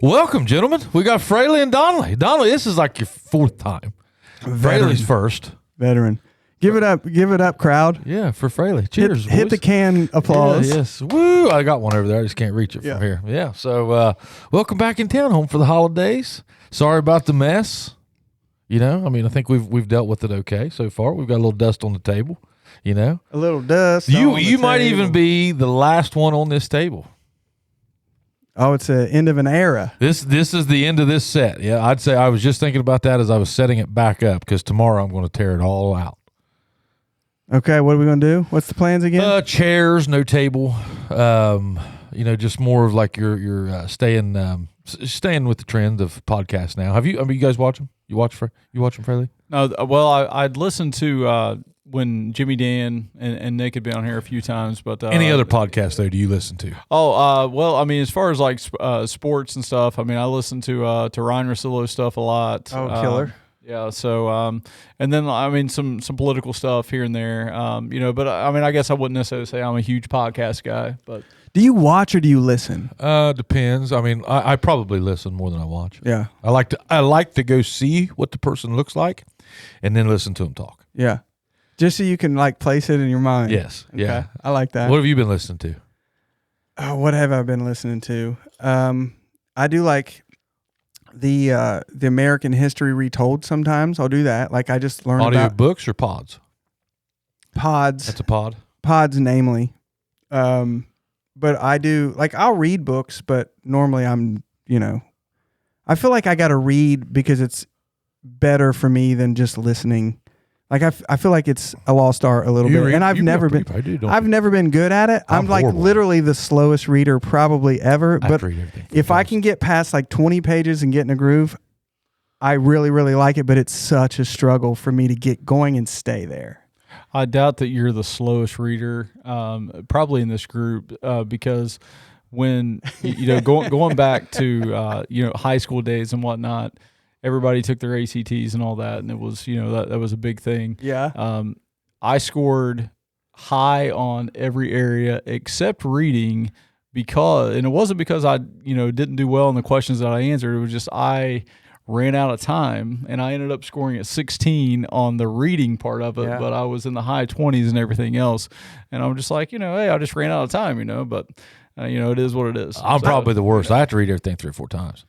Welcome, gentlemen. We got Fraley and Donley. Donley, this is like your fourth time. Fraley's first. Veteran. Give it up, crowd. Yeah, for Fraley. Cheers, Hit the can applause. Yeah, yes. Woo! I got one over there. I just can't reach it from here. Yeah. So, welcome back in town, home for the holidays. Sorry about the mess. You know, I mean, I think we've dealt with it okay so far. We've got a little dust on the table. You know, a little dust. You might even be the last one on this table. Oh, it's the end of an era. This is the end of this set. Yeah, I'd say I was just thinking about that as I was setting it back up because tomorrow I'm going to tear it all out. Okay, what are we going to do? What's the plans again? Chairs, no table. You know, just more of like you're staying with the trend of podcasts now. Have you guys watch them? You watch them, Fraley? No, well, I'd listened to when Jimmy Dan and Nick had been on here a few times, but any other podcast though? Do you listen to? Oh, well, I mean, as far as like sports and stuff, I mean, I listen to Ryan Russillo's stuff a lot. Oh, killer. Yeah. So, and then I mean some political stuff here and there. You know, but I mean, I guess I wouldn't necessarily say I'm a huge podcast guy, but. Do you watch or do you listen? Depends. I mean, I probably listen more than I watch. Yeah. I like to go see what the person looks like, and then listen to them talk. Yeah. Just so you can like place it in your mind. Yes. Okay. Yeah. I like that. What have you been listening to? Oh, what have I been listening to? I do like the American history retold sometimes. I'll do that. Like I just learned audio about books or pods. Pods. That's a pod. Pods, namely. But I do like I'll read books, but normally I feel like I got to read because it's better for me than just listening. Like I feel like it's a lost art a little bit, and I've never been good at it. I'm like horrible. Literally the slowest reader probably ever. But if I can get past like 20 pages and get in a groove, I really, really like it. But it's such a struggle for me to get going and stay there. I doubt that you're the slowest reader, probably in this group, because when going back to high school days and whatnot. Everybody took their ACTs and all that, and it was, that was a big thing. Yeah. I scored high on every area except reading and it wasn't because I, didn't do well in the questions that I answered. It was just I ran out of time, and I ended up scoring at 16 on the reading part of it, but I was in the high 20s and everything else. And I'm just like, hey, I just ran out of time, but, it is what it is. I'm probably the worst. I have to read everything 3 or 4 times.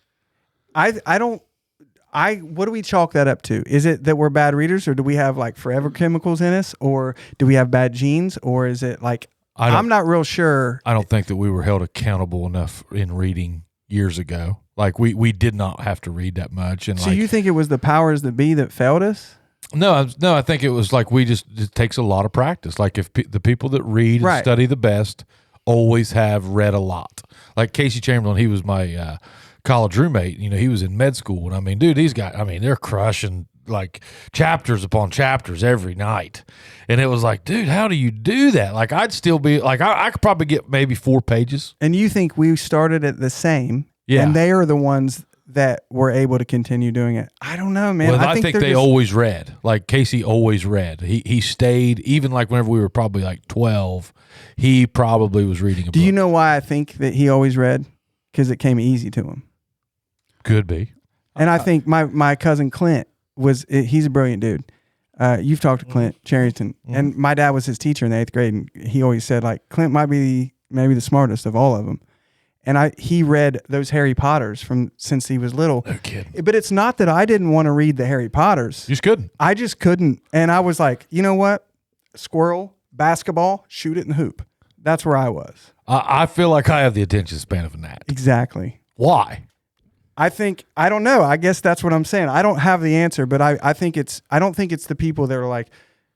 What do we chalk that up to? Is it that we're bad readers, or do we have like forever chemicals in us, or do we have bad genes, or is it like I'm not real sure. I don't think that we were held accountable enough in reading years ago. Like we did not have to read that much. And so you think it was the powers that be that failed us? No, I think it was like it takes a lot of practice. Like if the people that read and study the best always have read a lot. Like Casey Chamberlain, he was my college roommate. He was in med school, and I mean, dude, these guys, they're crushing like chapters upon chapters every night. And it was like, dude, how do you do that? Like I'd still be like, I could probably get maybe 4 pages. And you think we started at the same, and they are the ones that were able to continue doing it? I don't know, man. Well, I think they always read. Like Casey always read. He stayed, even like whenever we were probably like 12, he probably was reading a book. Do you know why I think that he always read? Because it came easy to him. Could be. And I think my cousin Clint he's a brilliant dude. You've talked to Clint Charrington, and my dad was his teacher in the 8th grade, and he always said like Clint might be maybe the smartest of all of them. And he read those Harry Potters since he was little. No kidding. But it's not that I didn't want to read the Harry Potters. You just couldn't. I just couldn't. And I was like, you know what? Squirrel, basketball, shoot it in the hoop. That's where I was. I feel like I have the attention span of a gnat. Exactly. Why? I don't know. I guess that's what I'm saying. I don't have the answer, but I don't think it's the people that are like,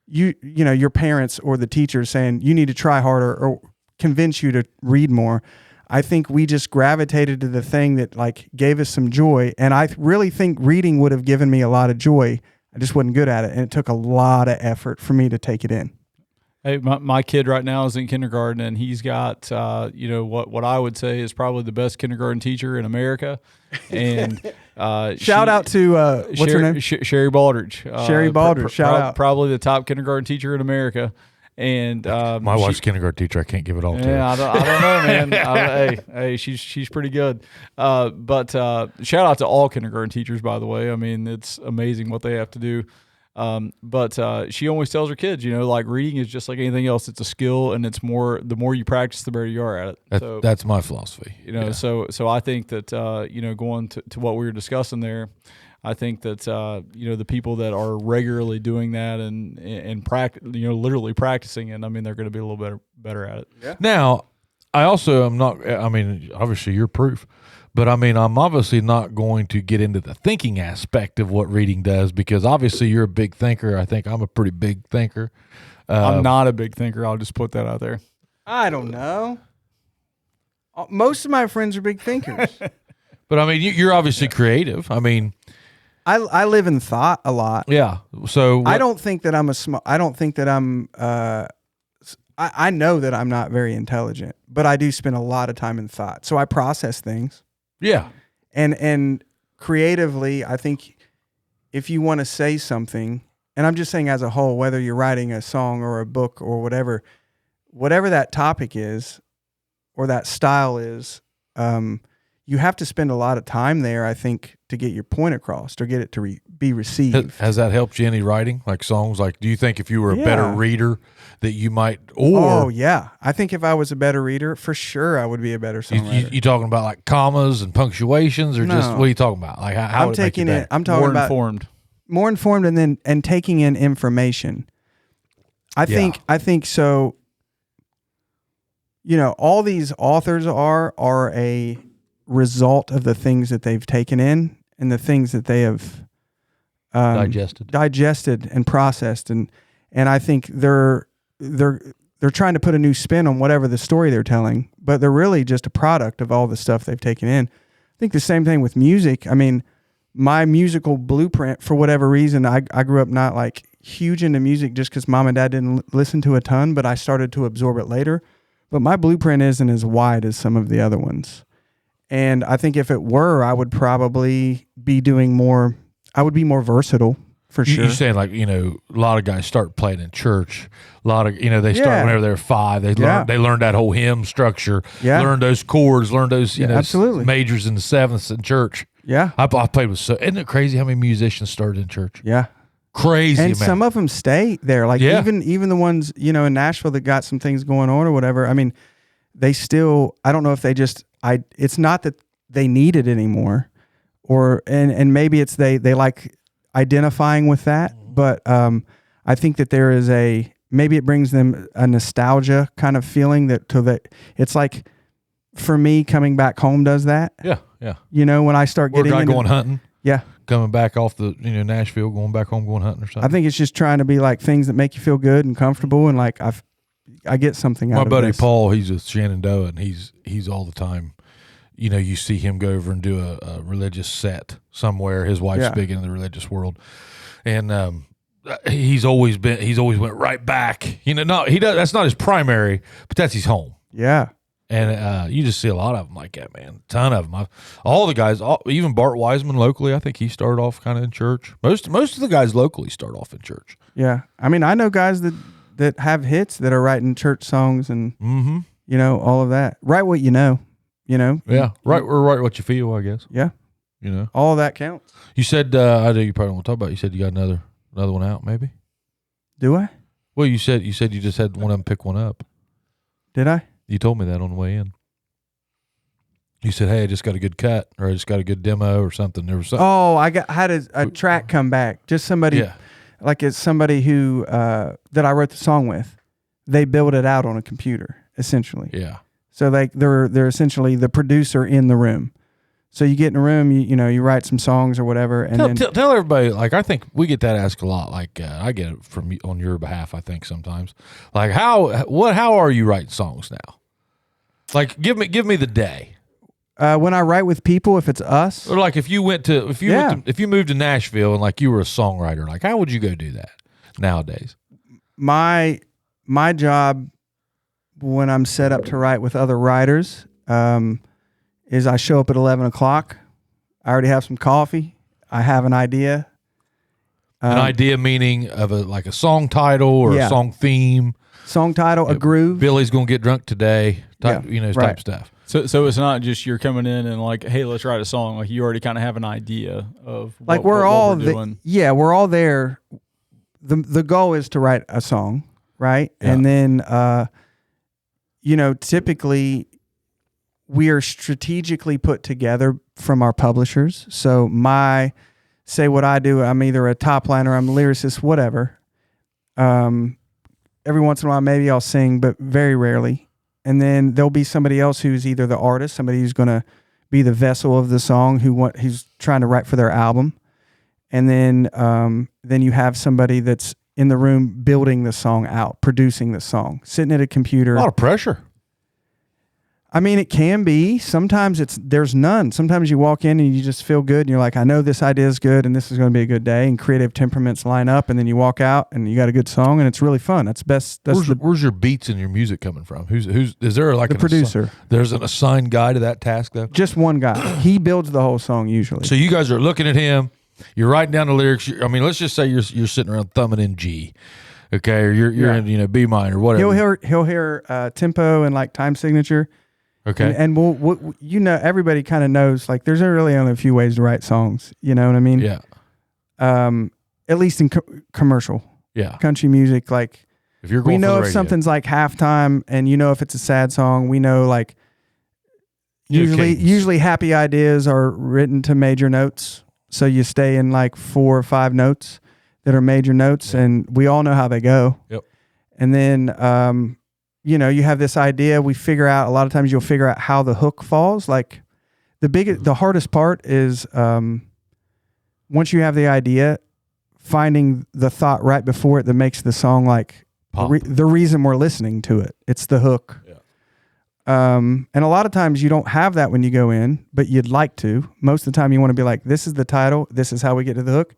your parents or the teachers saying you need to try harder or convince you to read more. I think we just gravitated to the thing that like gave us some joy. And I really think reading would have given me a lot of joy. I just wasn't good at it. And it took a lot of effort for me to take it in. Hey, my kid right now is in kindergarten, and he's got, what I would say is probably the best kindergarten teacher in America. And shout out to what's her name? Sherry Baldridge. Sherry Baldridge. Shout out. Probably the top kindergarten teacher in America. And my wife's kindergarten teacher. I can't give it all to her. Yeah, I don't know, man. Hey, she's pretty good. But shout out to all kindergarten teachers, by the way. I mean, it's amazing what they have to do. But she always tells her kids, like reading is just like anything else. It's a skill, and it's more. The more you practice, the better you are at it. That's my philosophy. So I think that going to what we were discussing there, I think that the people that are regularly doing that and practice, literally practicing it, I mean, they're going to be a little better at it. Yeah. Now, I also am not. I mean, obviously you're proof. But I mean, I'm obviously not going to get into the thinking aspect of what reading does, because obviously you're a big thinker. I think I'm a pretty big thinker. I'm not a big thinker. I'll just put that out there. I don't know. Most of my friends are big thinkers. But I mean, you're obviously creative. I mean, I live in thought a lot. Yeah. So I don't think that I'm I don't think that I'm. I know that I'm not very intelligent, but I do spend a lot of time in thought. So I process things. Yeah. And creatively, I think if you want to say something, and I'm just saying as a whole, whether you're writing a song or a book or whatever that topic is or that style is, you have to spend a lot of time there, I think, to get your point across or get it to be received. Has that helped you any writing, like songs? Like, do you think if you were a better reader that you might, or... Oh, yeah. I think if I was a better reader, for sure I would be a better songwriter. You talking about like commas and punctuations, or just, what are you talking about? Like how I'm taking it, I'm talking about more informed and taking in information. I think so. All these authors are a result of the things that they've taken in and the things that they have digested and processed, and I think they're trying to put a new spin on whatever the story they're telling, but they're really just a product of all the stuff they've taken in. I think the same thing with music. I mean, my musical blueprint, for whatever reason, I grew up not like huge into music just because mom and dad didn't listen to a ton, but I started to absorb it later. But my blueprint isn't as wide as some of the other ones. And I think if it were, I would probably be doing more. I would be more versatile, for sure. You're saying, like, a lot of guys start playing in church. A lot of, they start whenever they're 5. They learn that whole hymn structure. Yeah. Learn those chords. Learn those, absolutely. majors and the sevenths in church. Yeah. I played with, isn't it crazy how many musicians started in church? Yeah. Crazy, and man. Some of them stay there. Like even the ones, in Nashville that got some things going on or whatever. I mean, they still, I don't know if they just, it's not that they need it anymore, and maybe it's they like identifying with that. But I think that there is maybe it brings them a nostalgia kind of feeling that it's like, for me, coming back home does that. Yeah, yeah. When I start getting into going hunting. Yeah. Coming back off the Nashville, going back home, going hunting or something. I think it's just trying to be like things that make you feel good and comfortable, and like I get something out of this. My buddy Paul, he's with Shenandoah, and he's all the time. You see him go over and do a religious set somewhere. His wife's big into the religious world, and he's always went right back. No, he does. That's not his primary, but that's his home. Yeah. And you just see a lot of them like that, man. A ton of them. All the guys, even Bart Wiseman locally, I think he started off kind of in church. Most of the guys locally start off in church. Yeah. I mean, I know guys that have hits that are writing church songs and, all of that. Write what you know. Yeah. Write what you feel, I guess. Yeah. All of that counts. You said, I know you probably won't talk about it. You said you got another one out, maybe? Do I? Well, you said you just had one of them pick one up. Did I? You told me that on the way in. You said, "Hey, I just got a good cut, or I just got a good demo, or something." There was something. Oh, I had a track come back. Just somebody, like it's somebody who that I wrote the song with. They build it out on a computer, essentially. Yeah. So they're essentially the producer in the room. So you get in a room, you write some songs or whatever, and tell everybody. Like, I think we get that asked a lot. Like I get it from on your behalf. I think sometimes, like how are you writing songs now? Like, give me the day. When I write with people, if it's us, or like if you moved to Nashville and like you were a songwriter, like how would you go do that nowadays? My job when I'm set up to write with other writers. Is I show up at 11 o'clock. I already have some coffee. I have an idea. An idea meaning of like a song title or a song theme. Song title, a groove. Billy's gonna get drunk today. Type, type stuff. So it's not just you're coming in and like, hey, let's write a song. Like you already kind of have an idea of like what we're all doing. We're all there. The goal is to write a song, right? Yeah. And then typically we are strategically put together from our publishers. So say what I do, I'm either a top liner, I'm a lyricist, whatever. Every once in a while, maybe I'll sing, but very rarely. And then there'll be somebody else who's either the artist, somebody who's going to be the vessel of the song, who's trying to write for their album. And then you have somebody that's in the room building the song out, producing the song, sitting at a computer. A lot of pressure. I mean, it can be. Sometimes there's none. Sometimes you walk in and you just feel good and you're like, I know this idea is good and this is going to be a good day, and creative temperaments line up, and then you walk out and you got a good song and it's really fun. That's best. Where's your beats and your music coming from? Is there like the producer? There's an assigned guy to that task though? Just one guy. He builds the whole song usually. So you guys are looking at him, you're writing down the lyrics. I mean, let's just say you're sitting around thumbing in G. Okay, or you're in B minor or whatever. He'll hear tempo and like time signature. Okay. And we'll everybody kind of knows, like, there's really only a few ways to write songs. You know what I mean? Yeah. At least in commercial. Yeah. Country music, like, if you're going we know if something's like halftime, and if it's a sad song, we know, like, usually happy ideas are written to major notes. So you stay in like 4 or 5 notes that are major notes, and we all know how they go. Yep. And then, you have this idea. We figure out, a lot of times you'll figure out how the hook falls. Like the hardest part is once you have the idea, finding the thought right before it that makes the song like the reason we're listening to it. It's the hook. Yeah. And a lot of times you don't have that when you go in, but you'd like to. Most of the time you want to be like, this is the title, this is how we get to the hook,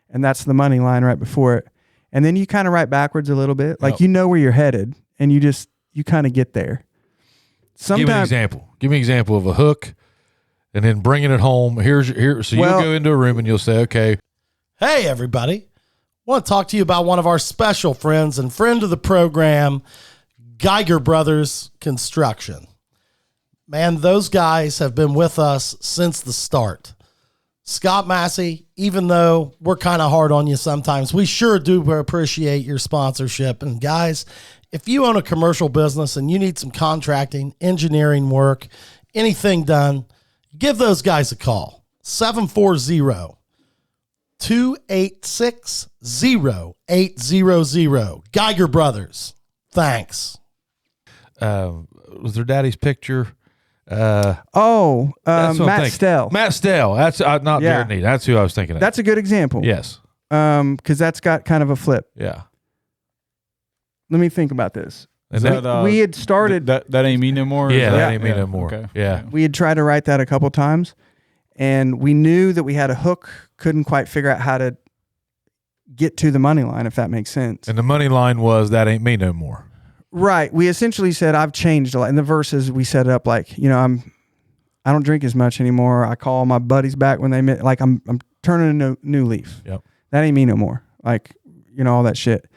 and that's the money line right before it. And then you kind of write backwards a little bit. Like, where you're headed, and you kind of get there. Give me an example. Give me an example of a hook, and then bringing it home. So you'll go into a room and you'll say, okay. Hey, everybody. I want to talk to you about one of our special friends and friend of the program, Geiger Brothers Construction. Man, those guys have been with us since the start. Scott Massey, even though we're kind of hard on you sometimes, we sure do appreciate your sponsorship. And guys, if you own a commercial business and you need some contracting, engineering work, anything done, give those guys a call. 740-286-0800. Geiger Brothers. Thanks. Was their daddy's picture? Matt Stell. Matt Stell. That's not Jared Need. That's who I was thinking of. That's a good example. Yes. Because that's got kind of a flip. Yeah. Let me think about this. We had started that ain't me no more. Yeah, that ain't me no more. Okay. Yeah. We had tried to write that a couple times, and we knew that we had a hook. Couldn't quite figure out how to get to the money line, if that makes sense. And the money line was that ain't me no more. Right. We essentially said, I've changed a lot. In the verses, we set it up like, I don't drink as much anymore. I call my buddies back when they met. Like, I'm turning a new leaf. Yep. That ain't me no more. Like, all that shit.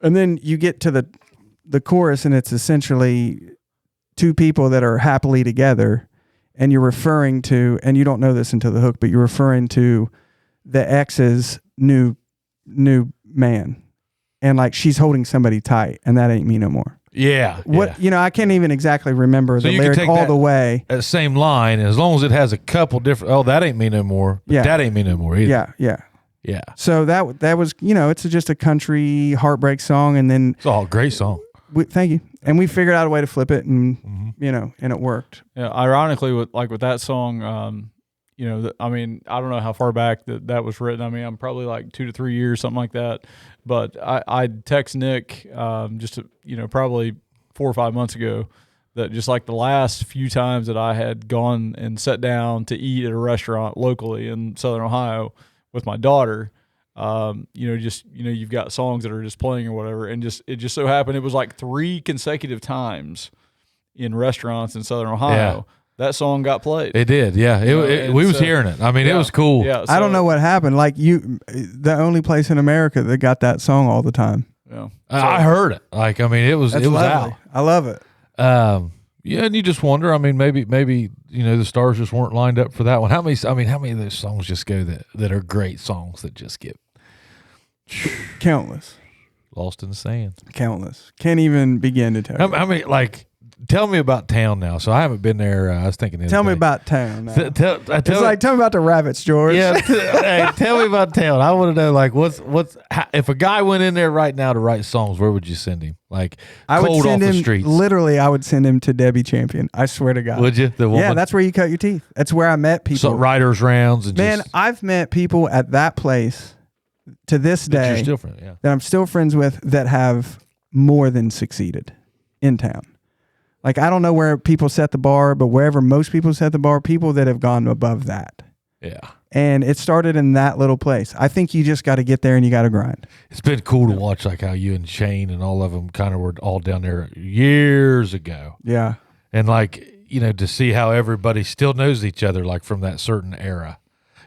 And then you get to the chorus, and it's essentially 2 people that are happily together, and you're referring to, and you don't know this until the hook, but you're referring to the ex's new man. And like, she's holding somebody tight, and that ain't me no more. Yeah. I can't even exactly remember the lyric all the way. That same line, as long as it has a couple different, that ain't me no more. But that ain't me no more either. Yeah. Yeah. So that was, it's just a country heartbreak song, and then it's all a great song. Thank you. And we figured out a way to flip it, and and it worked. Yeah. Ironically, with that song, I mean, I don't know how far back that was written. I mean, I'm probably like 2 to 3 years, something like that. But I text Nick probably 4 or 5 months ago that just like the last few times that I had gone and sat down to eat at a restaurant locally in Southern Ohio with my daughter, you've got songs that are just playing or whatever, and it just so happened it was like 3 consecutive times in restaurants in Southern Ohio that song got played. It did, yeah. We was hearing it. I mean, it was cool. Yeah, I don't know what happened. Like the only place in America that got that song all the time. Yeah. I heard it. Like, I mean, it was That's lovely. out. I love it. Yeah, and you just wonder. I mean, maybe the stars just weren't lined up for that one. How many of those songs just go that are great songs that just get Countless. lost in the sand? Countless. Can't even begin to tell you. I mean, like, tell me about town now. So I haven't been there. I was thinking. Tell me about town. Now. Tell me about the rabbits, George. Yeah, hey, tell me about town. I want to know, like, if a guy went in there right now to write songs, where would you send him? Like, I would cold send off him. the streets. Literally, I would send him to Debbie Champion. I swear to God. Would you? The woman? Yeah, that's where you cut your teeth. That's where I met people. So writers' rounds and Man, I've met people at that place to this day you're still friends, yeah. that I'm still friends with that have more than succeeded in town. Like, I don't know where people set the bar, but wherever most people set the bar, people that have gone above that. Yeah. And it started in that little place. I think you just got to get there and you got to grind. It's been cool to watch, like, how you and Shane and all of them kind of were all down there years ago. Yeah. And, like, to see how everybody still knows each other, like, from that certain era.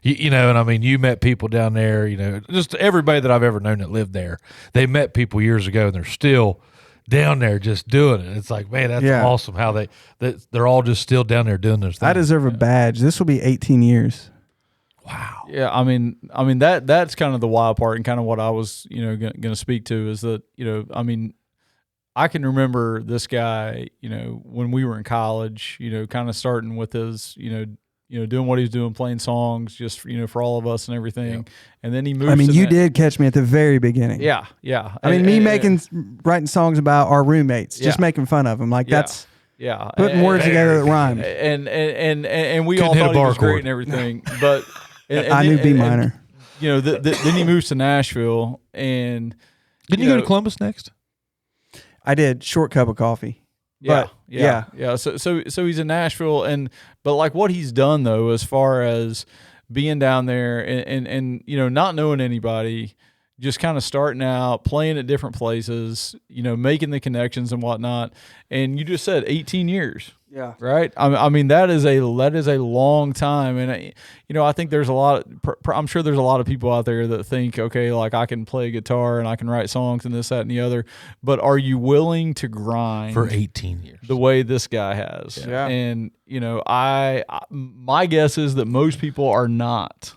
And I mean, you met people down there, just everybody that I've ever known that lived there. They met people years ago and they're still down there just doing it. It's like, man, that's awesome how they're all just still down there doing their thing. I deserve a badge. This will be 18 years. Wow. Yeah, I mean that's kind of the wild part, and kind of what I was, going to speak to is that, I mean, I can remember this guy, when we were in college, kind of starting with his, doing what he was doing, playing songs just, for all of us and everything. Yep. And then he moved. I mean, you did catch me at the very beginning. Yeah, yeah. I mean, writing songs about our roommates, just making fun of them, like that's putting words together that rhyme. And we couldn't all hit thought a he bar was chord. great and everything, but I knew B minor. Then he moves to Nashville, and didn't you go to Columbus next? I did. Short cup of coffee. Yeah. So he's in Nashville, but like what he's done though, as far as being down there and not knowing anybody, just kind of starting out, playing at different places, making the connections and whatnot. And you just said 18 years. Yeah. Right. I mean, that is a long time. And, I think there's I'm sure there's a lot of people out there that think, okay, like I can play guitar and I can write songs and this, that, and the other, but are you willing to grind for 18 years the way this guy has? Yeah. And, my guess is that most people are not.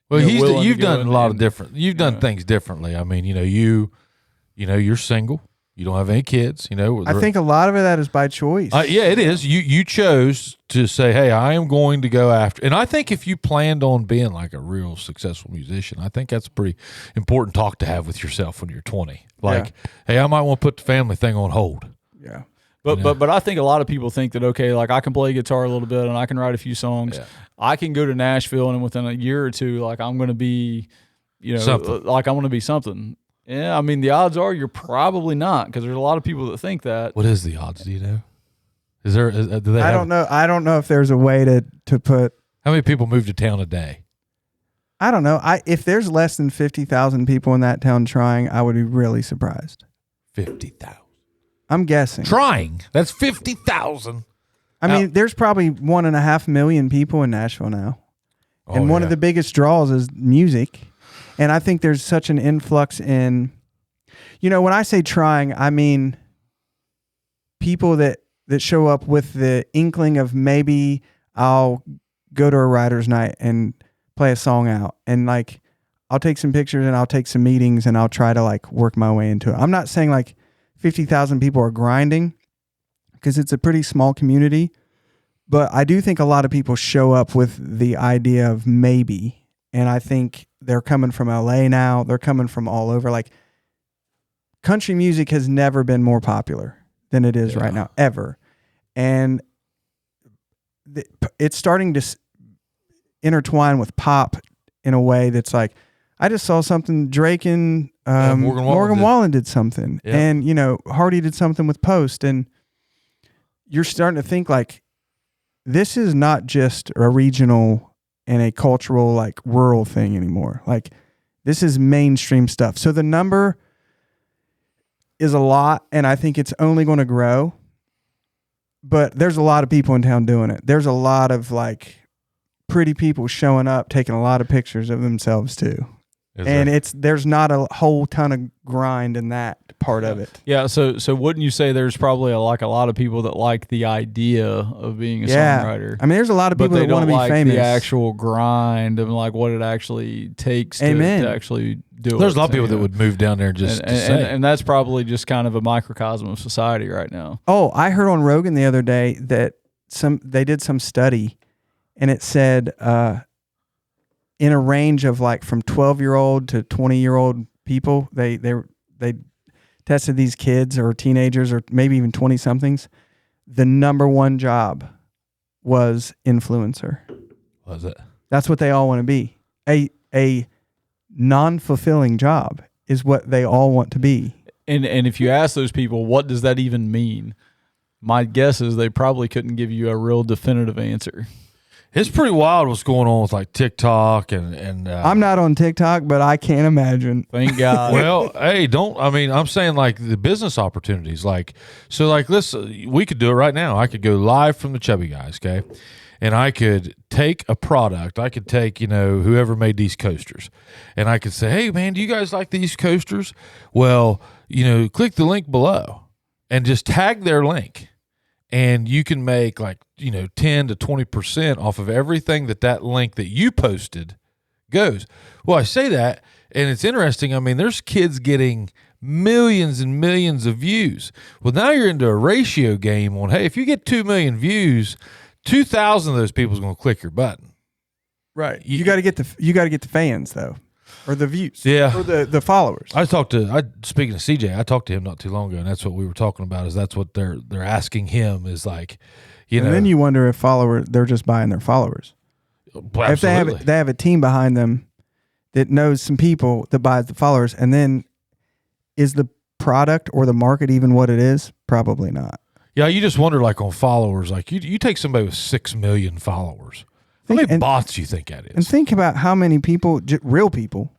Well, you've done a lot of different. You've done things differently. I mean, you're single. You don't have any kids. I think a lot of that is by choice. Yeah, it is. You chose to say, "Hey, I am going to go after." And I think if you planned on being like a real successful musician, I think that's a pretty important talk to have with yourself when you're 20. Like, hey, I might want to put the family thing on hold. Yeah. But I think a lot of people think that, okay, like I can play guitar a little bit and I can write a few songs. Yeah. I can go to Nashville and within a year or two, like I'm going to be, something. Like I'm going to be something. Yeah, I mean, the odds are you're probably not, because there's a lot of people that think that. What is the odds? Do you know? Is there? Do they? I don't know. I don't know if there's a way to put. How many people move to town a day? I don't know. If there's less than 50,000 people in that town trying, I would be really surprised. 50,000. I'm guessing. Trying. That's 50,000. I mean, there's probably 1.5 million people in Nashville now, and one of the biggest draws is music. And I think there's such an influx in, when I say trying, I mean people that show up with the inkling of maybe I'll go to a writer's night and play a song out. And like, I'll take some pictures and I'll take some meetings and I'll try to like work my way into it. I'm not saying like 50,000 people are grinding, because it's a pretty small community. But I do think a lot of people show up with the idea of maybe. And I think they're coming from LA now. They're coming from all over. Like, country music has never been more popular than it is right now, ever. And it's starting to intertwine with pop in a way that's like, I just saw something Drake and Morgan Wallen did something. Yeah. And, Hardy did something with Post. And you're starting to think like, this is not just a regional and a cultural, like, rural thing anymore. Like, this is mainstream stuff. So the number is a lot, and I think it's only going to grow. but there's a lot of people in town doing it. There's a lot of like pretty people showing up, taking a lot of pictures of themselves too. There's not a whole ton of grind in that part of it. Yeah. So wouldn't you say there's probably a lot of people that like the idea of being a songwriter? I mean, there's a lot of people that want to be like famous. The actual grind and like what it actually takes to actually do it. There's a lot of people that would move down there just to say. And that's probably just kind of a microcosm of society right now. Oh, I heard on Rogan the other day that they did some study, and it said in a range of like from 12-year-old to 20-year-old people, they tested these kids or teenagers or maybe even 20-somethings. The number one job was influencer. Was it? That's what they all want to be. A non-fulfilling job is what they all want to be. And if you ask those people, what does that even mean? My guess is they probably couldn't give you a real definitive answer. It's pretty wild what's going on with like TikTok and I'm not on TikTok, but I can't imagine. Thank God. Well, hey, I'm saying like the business opportunities, we could do it right now. I could go live from the Chubby guys, okay? And I could take a product. I could take, whoever made these coasters. And I could say, hey man, do you guys like these coasters? Well, click the link below and just tag their link. And you can make 10 to 20% off of everything that link that you posted goes. Well, I say that, and it's interesting. I mean, there's kids getting millions and millions of views. Well, now you're into a ratio game on, hey, if you get 2 million views, 2,000 of those people is going to click your button. Right. You got to get the fans though. Or the views. Yeah. Or the followers. Speaking of CJ, I talked to him not too long ago, and that's what we were talking about, is that's what they're asking him is like, and then you wonder if they're just buying their followers. Absolutely. If they have a team behind them that knows some people that buys the followers, and then is the product or the market even what it is? Probably not. Yeah, you just wonder on followers, you take somebody with 6 million followers. How many bots do you think that is? And think about how many people, real people,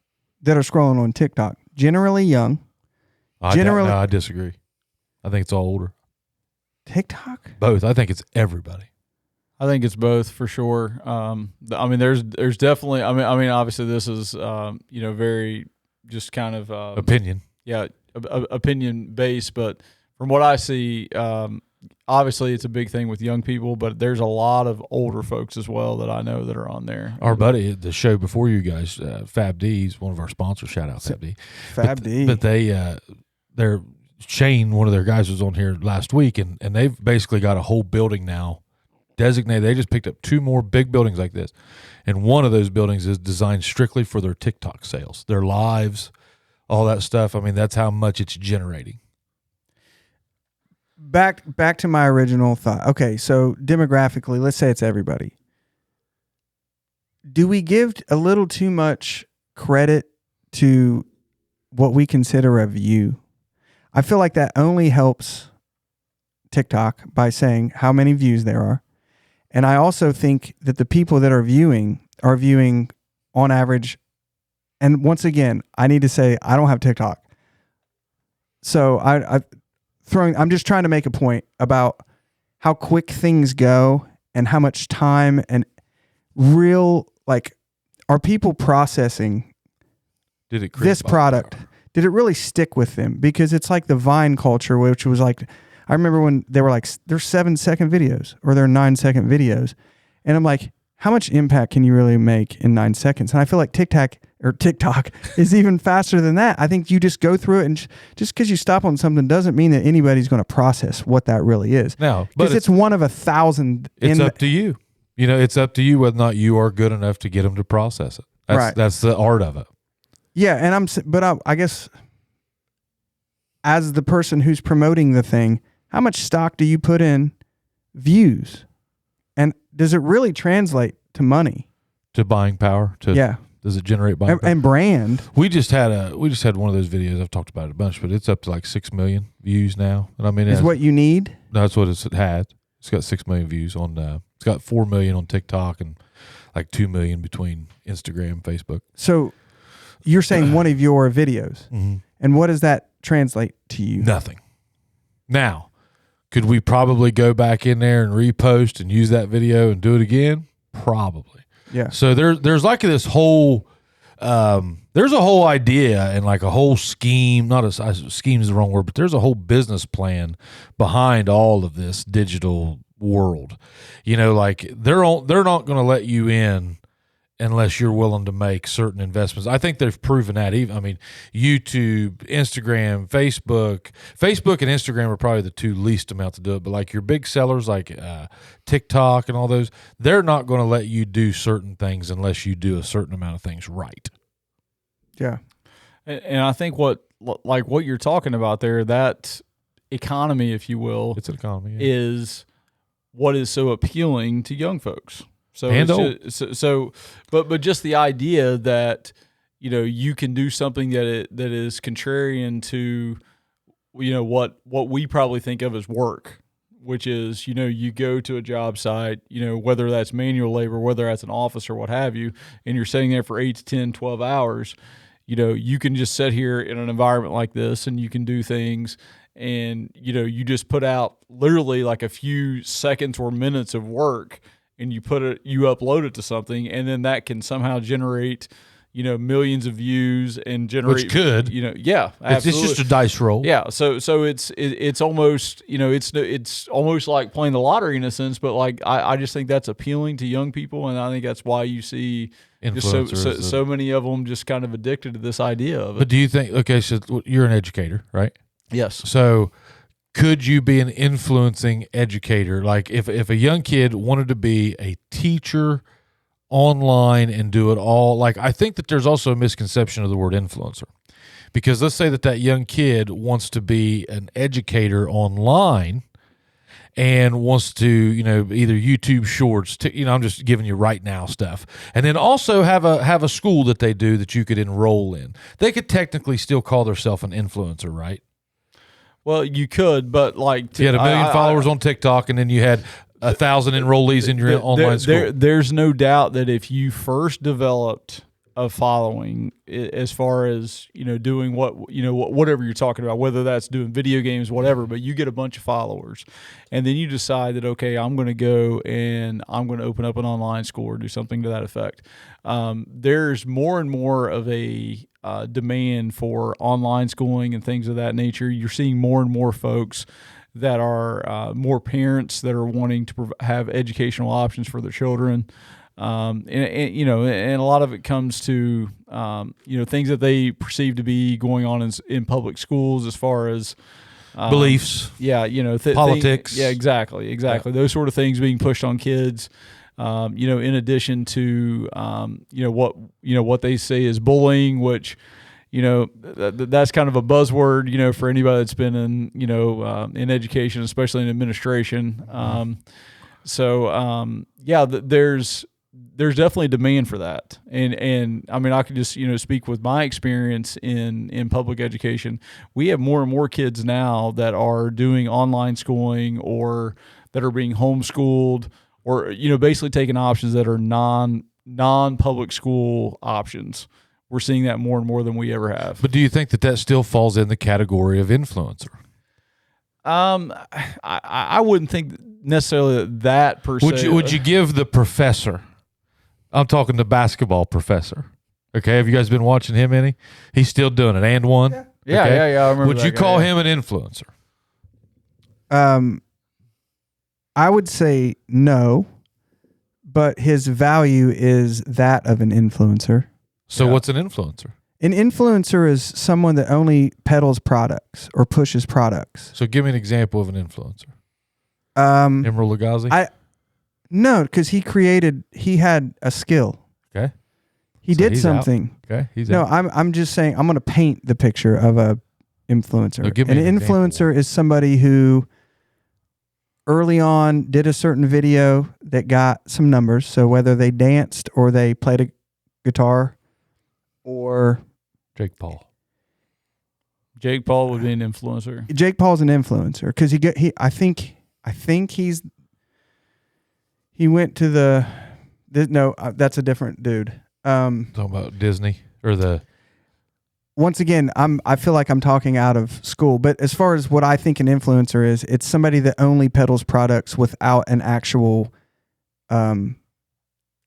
that are scrolling on TikTok. Generally young. I disagree. I think it's all older. TikTok? Both. I think it's everybody. I think it's both for sure. There's definitely. Obviously, this is very just kind of opinion. Yeah, opinion based. But from what I see, obviously it's a big thing with young people, but there's a lot of older folks as well that I know that are on there. Our buddy at the show before you guys, Fab D's one of our sponsors. Shout out Fab D. Fab D. But they're Shane, one of their guys, was on here last week, and they've basically got a whole building now designated. They just picked up 2 more big buildings like this, and one of those buildings is designed strictly for their TikTok sales, their lives, all that stuff. I mean, that's how much it's generating. Back to my original thought. Okay, so demographically, let's say it's everybody. Do we give a little too much credit to what we consider a view? I feel like that only helps TikTok by saying how many views there are. And I also think that the people that are viewing on average. And once again, I need to say I don't have TikTok. So I'm just trying to make a point about how quick things go and how much time and are people processing this product? Did it really stick with them? Because it's like the Vine culture, which was like, I remember when they were like, they're 7-second videos or they're 9-second videos. And I'm like, how much impact can you really make in 9 seconds? And I feel like TikTok is even faster than that. I think you just go through it, and just because you stop on something doesn't mean that anybody's going to process what that really is. No, because it's one of 1,000. It's up to you. It's up to you whether or not you are good enough to get them to process it. That's the art of it. Yeah, and I guess as the person who's promoting the thing, how much stock do you put in views? And does it really translate to money? To buying power? Does it generate buying power? And brand? We just had one of those videos. I've talked about it a bunch, but it's up to like 6 million views now. And I mean, is what you need? No, that's what it had. It's got 6 million views on. It's got 4 million on TikTok and like 2 million between Instagram and Facebook. So you're saying one of your videos, and what does that translate to you? Nothing. Now, Could we probably go back in there and repost and use that video and do it again? Probably. Yeah. So there's like this whole there's a whole idea and like a whole scheme, scheme is the wrong word, but there's a whole business plan behind all of this digital world. You know, like they're not going to let you in unless you're willing to make certain investments. I think they've proven that. Even, I mean, YouTube, Instagram, Facebook and Instagram are probably the two least amount to do it. But like your big sellers like TikTok and all those, they're not going to let you do certain things unless you do a certain amount of things right. Yeah. And I think what you're talking about there, that economy, if you will, It's an economy. Yeah. is what is so appealing to young folks. So, And but just the idea that, you know, you can do something that is contrarian to, you know, what we probably think of as work, which is, you know, you go to a job site, you know, whether that's manual labor, whether that's an office or what have you, and you're sitting there for 8 to 10, 12 hours, you know, you can just sit here in an environment like this and you can do things. And, you know, you just put out literally like a few seconds or minutes of work, and you upload it to something, and then that can somehow generate, you know, millions of views and generate, Which could, you know, yeah, absolutely. It's just a dice roll. Yeah, so it's almost, you know, it's almost like playing the lottery in a sense, but like I just think that's appealing to young people, and I think that's why you see just so many of them just kind of addicted to this idea of it. But do you think? Okay, so you're an educator, right? Yes. So could you be an influencing educator? Like if a young kid wanted to be a teacher online and do it all, like I think that there's also a misconception of the word influencer. Because let's say that young kid wants to be an educator online and wants to, you know, either YouTube shorts, you know, I'm just giving you right now stuff. And then also have a school that they do that you could enroll in. They could technically still call themselves an influencer, right? Well, you could, but like you had 1 million followers on TikTok, and then you had 1,000 enrollees in your online school. There's no doubt that if you first developed a following, as far as, you know, doing whatever you're talking about, whether that's doing video games, whatever, but you get a bunch of followers, and then you decide that, okay, I'm going to go and I'm going to open up an online school or do something to that effect. There's more and more of a demand for online schooling and things of that nature. You're seeing more and more folks that are more parents that are wanting to have educational options for their children. And you know, and a lot of it comes to, you know, things that they perceive to be going on in public schools as far as beliefs. Yeah. You know, politics. Yeah, exactly. Yeah. Those sort of things being pushed on kids. You know, in addition to, you know, what they say is bullying, which, you know, that's kind of a buzzword, you know, for anybody that's been in, you know, in education, especially in administration. Yeah, there's definitely demand for that. And I mean, I could just, you know, speak with my experience in public education. We have more and more kids now that are doing online schooling or that are being homeschooled, or, you know, basically taking options that are non-public school options. We're seeing that more and more than we ever have. But do you think that still falls in the category of influencer? I wouldn't think necessarily that per se. Would you give the professor? I'm talking the basketball professor. Okay, have you guys been watching him any? He's still doing it. And one. Yeah, okay? yeah. I remember. Would you call him an influencer? I would say no, but his value is that of an influencer. So what's an influencer? An influencer is someone that only peddles products or pushes products. So give me an example of an influencer. Emeril Lagasse? No, because he had a skill. Okay. He did something. Out. Okay. He's no, out. I'm just saying, I'm going to paint the picture of a influencer. No, give me an influencer is somebody who early on did a certain video that got some numbers. So whether they danced or they played a guitar or Jake Paul. Jake Paul would be an influencer. Jake Paul's an influencer because I think he went to that's a different dude. Talking about Disney or the once again, I feel like I'm talking out of school, but as far as what I think an influencer is, it's somebody that only peddles products without an actual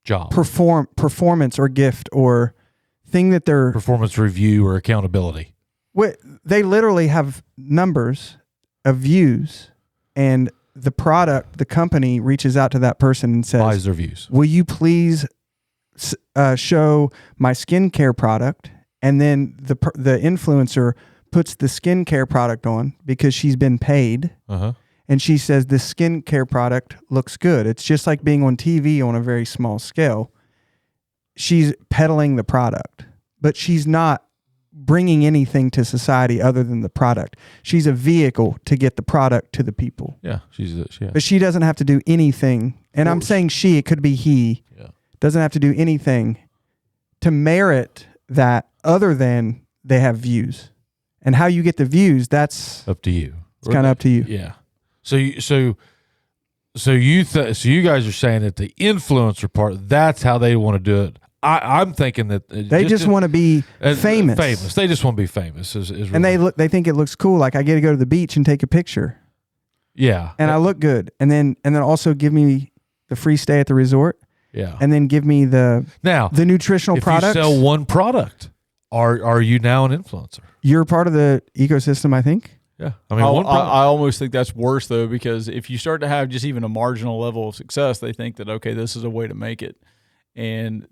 job, performance or gift or thing that they're performance review or accountability. They literally have numbers of views, and the product, the company reaches out to that person and says, buys their views. Will you please show my skincare product? And then the influencer puts the skincare product on because she's been paid. And she says, this skincare product looks good. It's just like being on TV on a very small scale. She's peddling the product, but she's not bringing anything to society other than the product. She's a vehicle to get the product to the people. Yeah, but she doesn't have to do anything. And I'm saying she, it could be he, doesn't have to do anything to merit that other than they have views. And how you get the views, that's up to you. It's kind of up to you. Yeah. So you guys are saying that the influencer part, that's how they want to do it. I'm thinking that they just want to be famous. Famous. They just want to be famous. And they think it looks cool. Like I get to go to the beach and take a picture. Yeah. And I look good. And then also give me the free stay at the resort. Yeah. And then give me the nutritional products. If you sell one product, are you now an influencer? You're part of the ecosystem, I think. Yeah. I mean, I almost think that's worse though, because if you start to have just even a marginal level of success, they think that, okay, this is a way to make it. And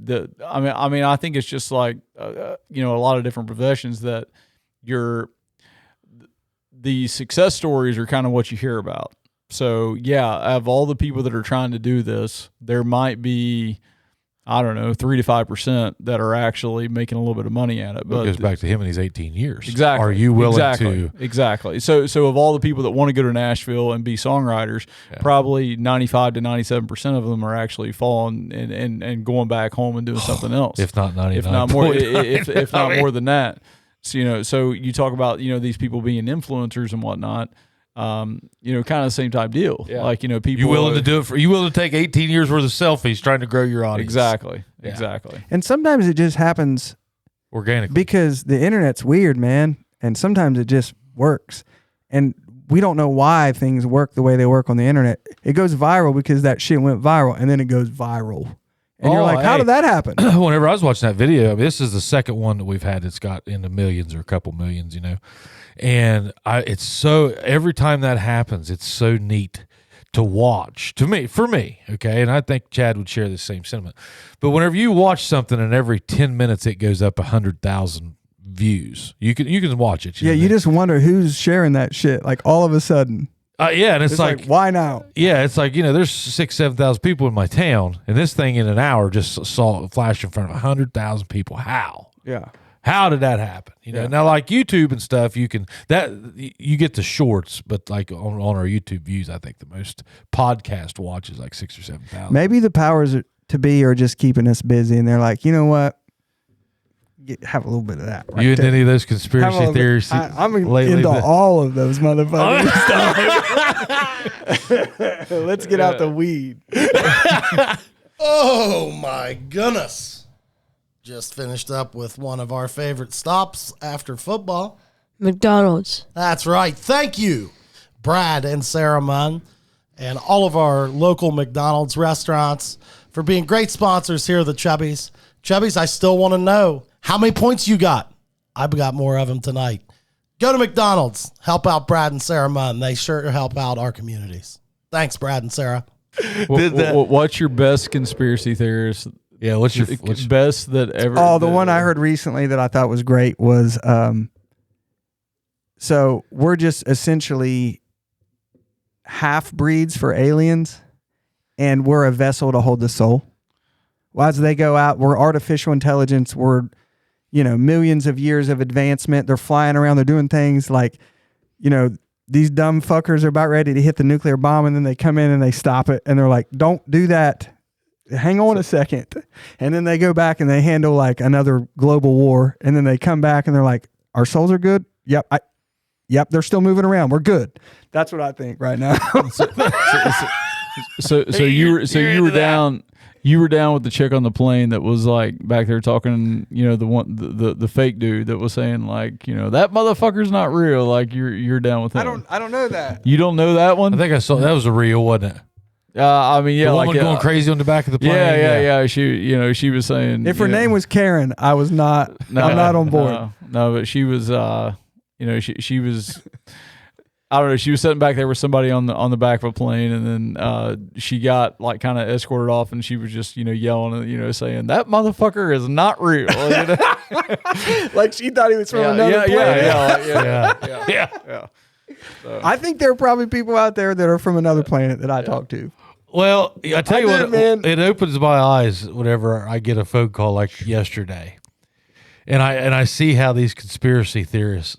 I think it's just like, a lot of different professions that the success stories are kind of what you hear about. So yeah, of all the people that are trying to do this, there might be, 3 to 5% that are actually making a little bit of money at it. But it goes back to him in his 18 years. Exactly. Are you willing to? Exactly. So of all the people that want to go to Nashville and be songwriters, probably 95 to 97% of them are actually falling and going back home and doing something else. If not 99. If not more, if not more than that. So, so you talk about, these people being influencers and whatnot. Kind of the same type deal. Yeah. Like, people. You willing to do it you willing to take 18 years worth of selfies trying to grow your audience? Exactly. Yeah. Exactly. And sometimes it just happens organically because the internet's weird, man. And sometimes it just works. And we don't know why things work the way they work on the internet. It goes viral because that shit went viral, and then it goes viral. And you're like, how did that happen? Whenever I was watching that video, this is the second one that we've had that's got into millions or a couple millions, And it's so, every time that happens, it's so neat to watch for me. Okay. And I think Chad would share the same sentiment, but whenever you watch something and every 10 minutes, it goes up 100,000 views, you can watch it. You just wonder who's sharing that shit. Like all of a sudden. Yeah. And it's like, why now? Yeah. It's like, there's 6,000-7,000 people in my town, and this thing in an hour just saw it flash in front of 100,000 people. How? Yeah. How did that happen? Now like YouTube and stuff, you get the shorts, but like on our YouTube views, I think the most podcast watch is like 6,000 or 7,000. Maybe the powers to be are just keeping us busy, and they're like, you know what? Have a little bit of that. Right you into any of those conspiracy theories? I'm into all of those motherfuckers. Let's get out the weed. Oh my goodness. Just finished up with one of our favorite stops after football. McDonald's. That's right. Thank you, Brad and Sarah Munn, and all of our local McDonald's restaurants for being great sponsors here at the Chubbies. Chubbies, I still want to know how many points you got. I've got more of them tonight. Go to McDonald's. Help out Brad and Sarah Munn. They sure help out our communities. Thanks, Brad and Sarah. What's your best conspiracy theorist? Yeah, what's your best that ever? Oh, the one I heard recently that I thought was great was, so we're just essentially half breeds for aliens, and we're a vessel to hold the soul. Well, as they go out, we're artificial intelligence. We're, millions of years of advancement. They're flying around. They're doing things like, these dumb fuckers are about ready to hit the nuclear bomb, and then they come in and they stop it, and they're like, "Don't do that. Hang on a second." And then they go back and they handle like another global war, and then they come back and they're like, "Our souls are good. Yep, they're still moving around. We're good." That's what I think right now. So you were down. You were down with the chick on the plane that was like back there talking, the fake dude that was saying like, that motherfucker's not real. Like you're down with him. I don't know that. You don't know that one? I think I saw that was a real, wasn't it? I mean, yeah, the woman going crazy on the back of the plane. Yeah. She was saying if her name was Karen, I was not. No, I'm not on board. No, but she was. She was. I don't know. She was sitting back there with somebody on the back of a plane, and then she got like kind of escorted off, and she was just yelling, saying that motherfucker is not real. Like she thought he was from another planet. Yeah. So. I think there are probably people out there that are from another planet that I talk to. Well, I tell you what, man, it opens my eyes whenever I get a phone call like yesterday, and I see how these conspiracy theories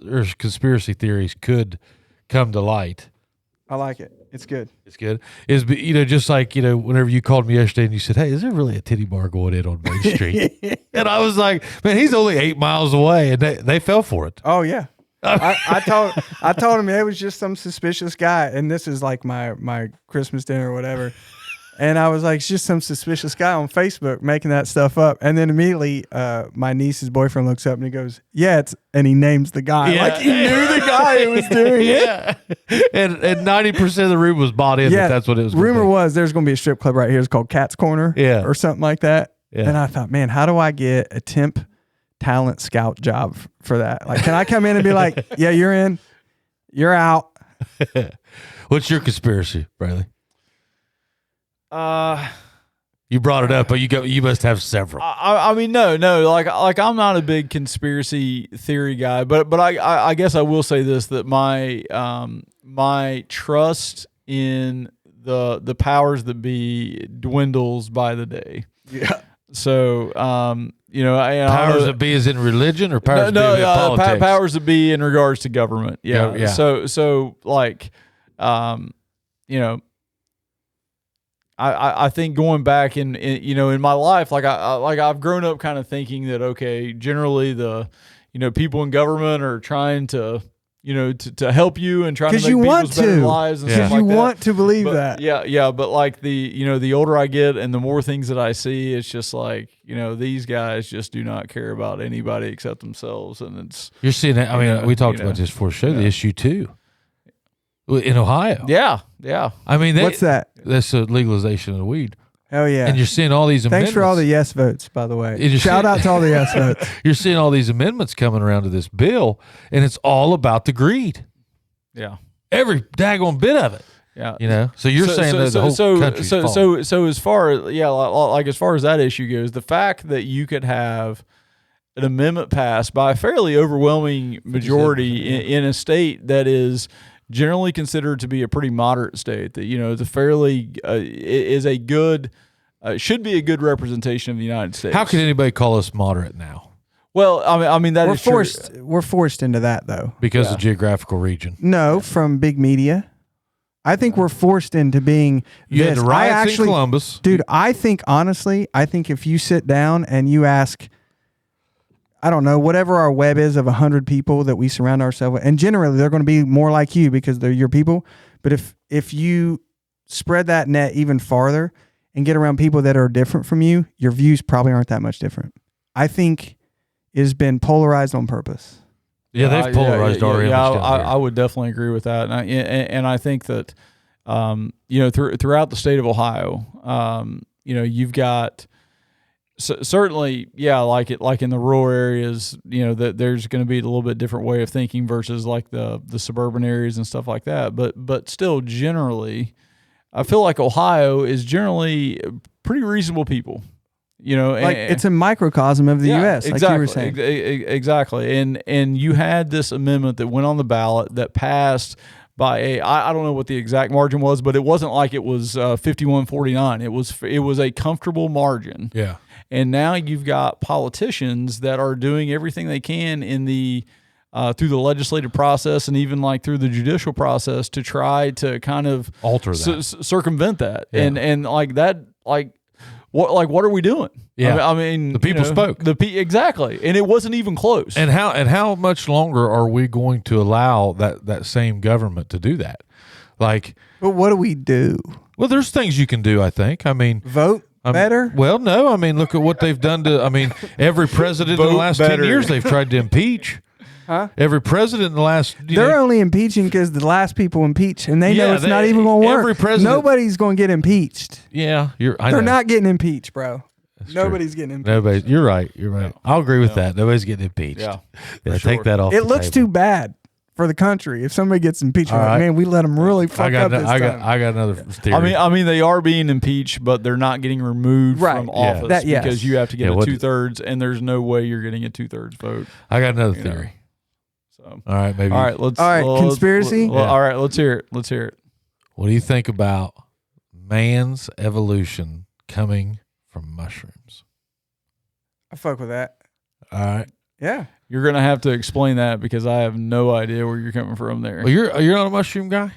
could come to light. I like it. It's good. It's good. Is just like whenever you called me yesterday and you said, "Hey, is there really a titty bar going in on Main Street?" And I was like, "Man, he's only 8 miles away," and they fell for it. Oh yeah. I told him it was just some suspicious guy, and this is like my Christmas dinner or whatever. And I was like, it's just some suspicious guy on Facebook making that stuff up. And then immediately, my niece's boyfriend looks up and he goes, "Yeah, and he names the guy." Yeah. Like he knew the guy who was doing it. Yeah. And 90% of the room was bought in. That's what it was. Rumor was there's going to be a strip club right here. It's called Cat's Corner. Yeah. Or something like that. Yeah. And I thought, man, how do I get a temp talent scout job for that? Like, can I come in and be like, yeah, you're in, you're out? What's your conspiracy, Fraley? You brought it up, but you must have several. I mean, no. Like I'm not a big conspiracy theory guy, but I guess I will say this, that my trust in the powers that be dwindles by the day. Yeah. So powers that be is in religion or powers that be in politics? Powers that be in regards to government. Yeah. Yeah. So like, I think going back in my life, like I've grown up kind of thinking that, okay, generally the people in government are trying to to help you and trying to make people's better lives and stuff like that. Because you want to believe that. Yeah. But like the older I get and the more things that I see, it's just like, these guys just do not care about anybody except themselves. And you're seeing that. I mean, we talked about this before show, the issue too. In Ohio. Yeah. I mean, what's that? That's a legalization of the weed. Hell yeah. And you're seeing all these amendments. Thanks for all the yes votes, by the way. Shout out to all the yes votes. You're seeing all these amendments coming around to this bill, and it's all about the greed. Yeah. Every daggone bit of it. Yeah. So you're saying that the whole country's falling. So as far as, as far as that issue goes, the fact that you could have an amendment passed by a fairly overwhelming majority in a state that is generally considered to be a pretty moderate state, that it's a fairly is a good should be a good representation of the United States. How can anybody call us moderate now? Well, I mean that is forced. true. We're forced into that though because of geographical region. No, from big media. I think we're forced into being. You had the riots in Columbus, dude. I think honestly, if you sit down and you ask, I don't know, whatever our web is of 100 people that we surround ourselves with, and generally they're going to be more like you because they're your people. But if you spread that net even farther and get around people that are different from you, your views probably aren't that much different. I think it has been polarized on purpose. Yeah, they've polarized our image. I would definitely agree with that, and I think that throughout the state of Ohio, you've got. So certainly, like in the rural areas, that there's going to be a little bit different way of thinking versus like the suburban areas and stuff like that. But still, generally, I feel like Ohio is generally pretty reasonable people. It's a microcosm of the U.S. Exactly, like you were saying. Exactly. And you had this amendment that went on the ballot that passed by I don't know what the exact margin was, but it wasn't like it was 51-49. It was a comfortable margin. Yeah. And now you've got politicians that are doing everything they can in the through the legislative process and even like through the judicial process to try to kind of alter that, circumvent that, yeah. and like that, what are we doing? Yeah, I mean the people spoke. Exactly, and it wasn't even close. And how much longer are we going to allow that same government to do that? Like, but what do we do? Well, there's things you can do, I think. I mean, vote better? Well, no. I mean, look at what they've done to, I mean, every president in the last 10 years they've tried to impeach. Huh? Every president in the last... They're only impeaching because the last people impeach, and they know it's not even going to work. Every president... Nobody's going to get impeached. Yeah, They're not getting impeached, bro. Nobody's getting impeached. You're right. I'll agree with that. Nobody's getting impeached. Yeah, take that off. It looks too bad for the country if somebody gets impeached. Like, man, we let them really fuck up this time. I got another theory. I mean, they are being impeached, but they're not getting removed from office because you have to get a 2/3, and there's no way you're getting a 2/3 vote. I got another theory. So, all right, maybe. All right, conspiracy. All right, let's hear it. What do you think about man's evolution coming from mushrooms? I fuck with that. All right. Yeah. You're gonna have to explain that because I have no idea where you're coming from there. Well, you're not a mushroom guy.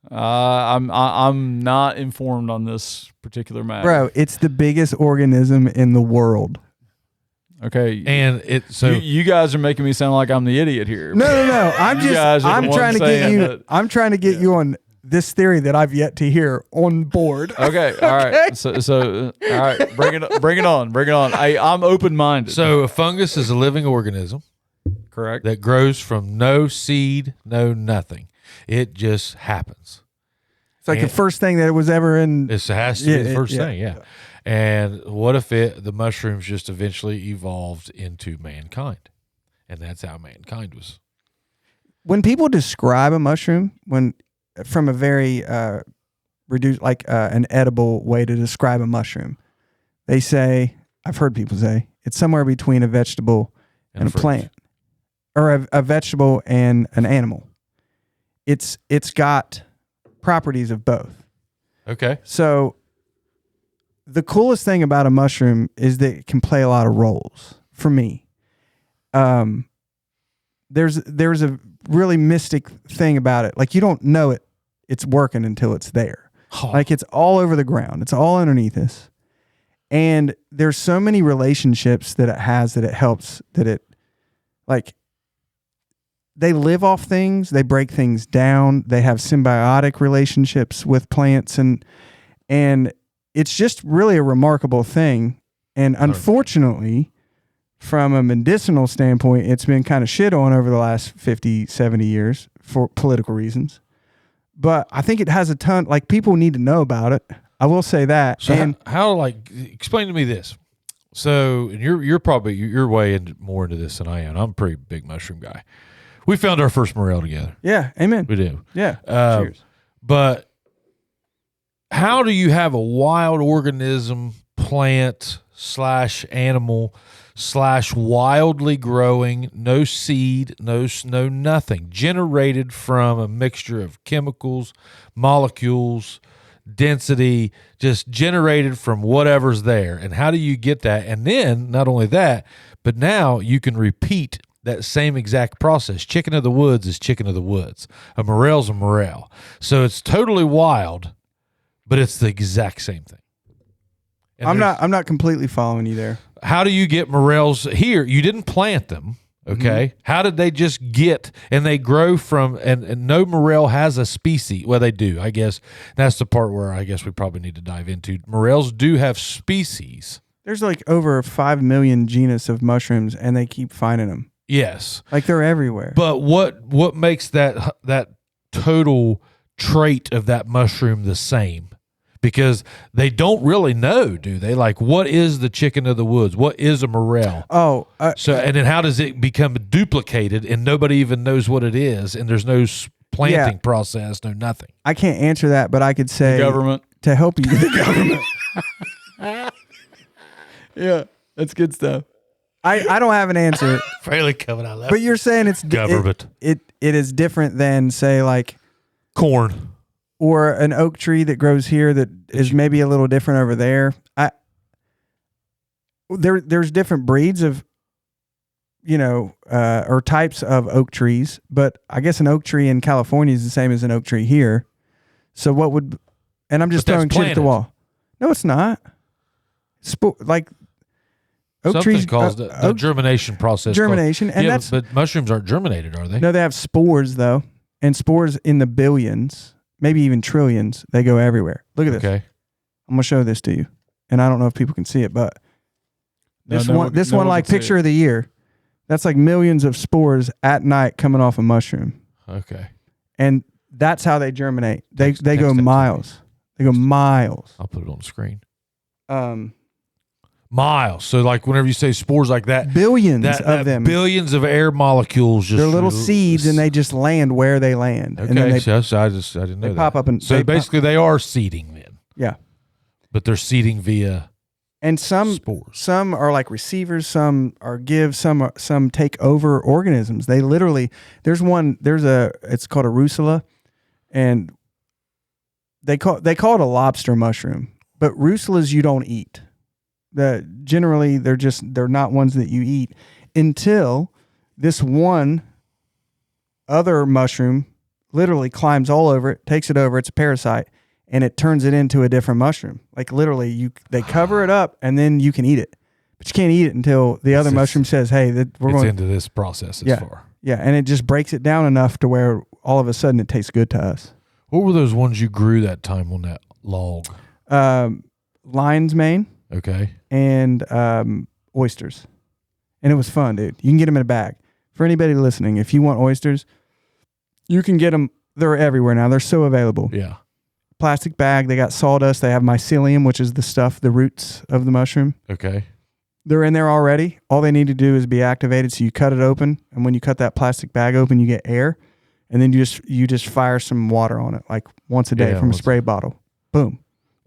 I'm not informed on this particular matter, bro. It's the biggest organism in the world. Okay, and you guys are making me sound like I'm the idiot here. No. I'm trying to get you. I'm trying to get you on this theory that I've yet to hear on board. Okay, all right. So all right, bring it on. I'm open minded. So a fungus is a living organism, correct? That grows from no seed, no nothing. It just happens. It's like the first thing that was ever in. It has to be the first thing, yeah. And what if the mushrooms just eventually evolved into mankind? And that's how mankind was. When people describe a mushroom, from a very reduced, like an edible way to describe a mushroom, they say, I've heard people say, it's somewhere between a vegetable and a plant, or a vegetable and an animal. It's got properties of both. Okay. So the coolest thing about a mushroom is that it can play a lot of roles for me. There's a really mystic thing about it. Like, you don't know it's working until it's there. Oh. Like, it's all over the ground. It's all underneath us. And there's so many relationships that it has, that it helps, that it, like, they live off things, they break things down, they have symbiotic relationships with plants, and it's just really a remarkable thing. And unfortunately, from a medicinal standpoint, it's been kind of shit on over the last 50, 70 years for political reasons. But I think it has a ton, like, people need to know about it. I will say that. So and how like, explain to me this. So, and you're probably, you're way more into this than I am. I'm a pretty big mushroom guy. We found our first morel together. Yeah. Amen. We do. Yeah. Cheers. But how do you have a wild organism, plant / animal / wildly growing, no seed, no nothing, generated from a mixture of chemicals, molecules, density, just generated from whatever's there? And how do you get that? And then not only that, but now you can repeat that same exact process. Chicken of the woods is chicken of the woods. A morel's a morel. So it's totally wild, but it's the exact same thing. And I'm not completely following you there. How do you get morels here? You didn't plant them, okay? Mm-hmm. How did they just get, and they grow from, and no morel has a species. Well, they do, I guess. That's the part where I guess we probably need to dive into. Morels do have species. There's like over 5 million genus of mushrooms, and they keep finding them. Yes. Like, they're everywhere. But what makes that total trait of that mushroom the same? Because they don't really know, do they? Like, what is the chicken of the woods? What is a morel? Oh. So, and then how does it become duplicated and nobody even knows what it is, and there's no planting process, no nothing? I can't answer that, but I could say... The government. To help you. The government. Yeah, that's good stuff. I don't have an answer. Fairly coming out. But you're saying it's government. It is different than, say, like corn or an oak tree that grows here that is maybe a little different over there. There's different breeds of, or types of oak trees, but I guess an oak tree in California is the same as an oak tree here. So what would, and I'm just throwing shit at the wall. No, it's not. Like. Oak trees calls the germination process. Germination, and but mushrooms aren't germinated, are they? No, they have spores though, and spores in the billions, maybe even trillions. They go everywhere. Look at this. Okay. I'm gonna show this to you, and I don't know if people can see it, but this No, one, no one like can see picture it. of the year. That's like millions of spores at night coming off a mushroom, Okay. and that's how they germinate. They Text that go to me. miles. They go miles. I'll put it on the screen. Um, Miles. So like whenever you say spores like that, billions that of them. billions of air molecules just They're little seeds, and they just land where they land, Okay. and then they so I didn't know they that. pop up and So they basically they are seeding then. yeah. But they're seeding via And some spores. are like receivers, some are give, some take over organisms. They literally it's called a rusula, and they call it a lobster mushroom. But rusulas you don't eat. Generally they're not ones that you eat until this one other mushroom literally climbs all over it, takes it over. It's a parasite. And it turns it into a different mushroom. Like literally, they cover it up and then you can eat it, but you can't eat it until the other mushroom says, "Hey, we're going into this process as far." Yeah, and it just breaks it down enough to where all of a sudden it tastes good to us. What were those ones you grew that time on that log? Lion's mane Okay. and oysters, and it was fun, dude. You can get them in a bag. For anybody listening, if you want oysters, you can get them. They're everywhere now. They're so available. Yeah. Plastic bag. They got sawdust. They have mycelium, which is the stuff, the roots of the mushroom. Okay. They're in there already. All they need to do is be activated. So you cut it open, and when you cut that plastic bag open, you get air, and then you just fire some water on it, like once a day Yeah, from a spray bottle. Boom.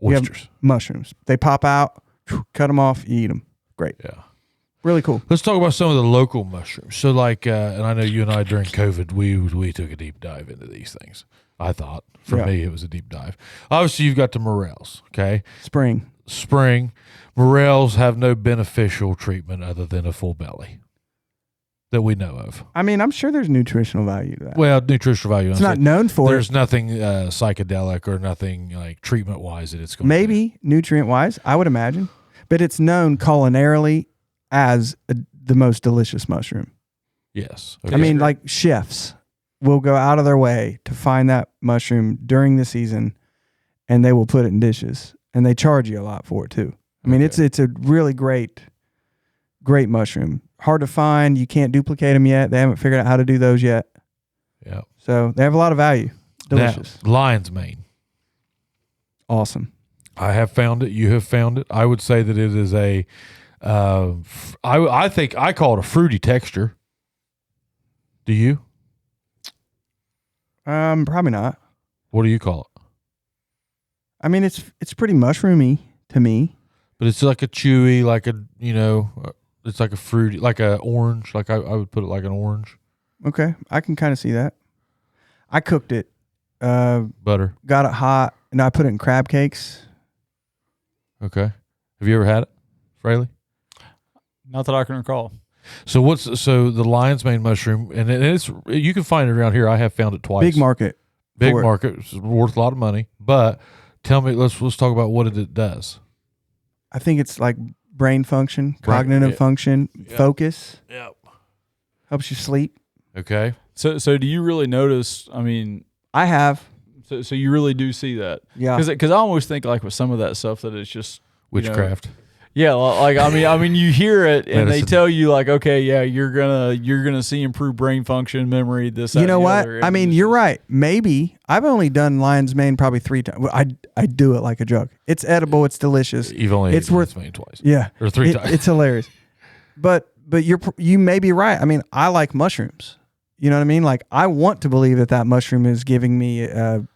You have Oysters. mushrooms. They pop out. Cut them off. You eat them. Great. Yeah. Really cool. Let's talk about some of the local mushrooms. So like, and I know you and I during COVID, we took a deep dive into these things. I thought for me it was a deep dive. Obviously, you've got the morels. Okay. Spring. Morels have no beneficial treatment other than a full belly that we know of. I mean, I'm sure there's nutritional value to that. Well, nutritional value. It's not known for There's it. nothing psychedelic or nothing like treatment wise that it's going to Maybe nutrient wise, I would imagine, but it's known culinarily as the most delicious mushroom. Yes. I mean, like chefs will go out of their way to find that mushroom during the season, and they will put it in dishes, and they charge you a lot for it too. I mean, it's a really great mushroom. Hard to find. You can't duplicate them yet. They haven't figured out how to do those yet. Yeah. So they have a lot of value. Delicious. Now, lion's mane. Awesome. I have found it. You have found it. I would say that it is a. I think I call it a fruity texture. Do you? Probably not. What do you call it? I mean, it's pretty mushroomy to me. But it's like a chewy, like a it's like a fruity, like a orange. Like I would put it like an orange. Okay, I can kind of see that. I cooked it. Butter. Got it hot, and I put it in crab cakes. Okay. Have you ever had it, Fraley? Not that I can recall. So the lion's mane mushroom, and it's you can find it around here. I have found it twice. Big market. Big for it. market. It's worth a lot of money. But tell me, let's talk about what it does. I think it's like brain function, cognitive function, focus. Yeah. Helps you sleep. Okay. So do you really notice? I mean, I have. so you really do see that? Yeah. Because I always think like with some of that stuff that it's just Witchcraft. Yeah, like I mean, you hear it and they Medicine. tell you like, okay, yeah, you're gonna see improved brain function, memory, this. That, You know and the what? other. I mean, you're right. Maybe I've only done lion's mane probably 3 times. Well, I do it like a drug. It's edible. It's delicious. You've only It's ate worth- lion's mane twice. Yeah, Or 3 times. It's hilarious. But you may be right. I mean, I like mushrooms. You know what I mean? Like I want to believe that mushroom is giving me a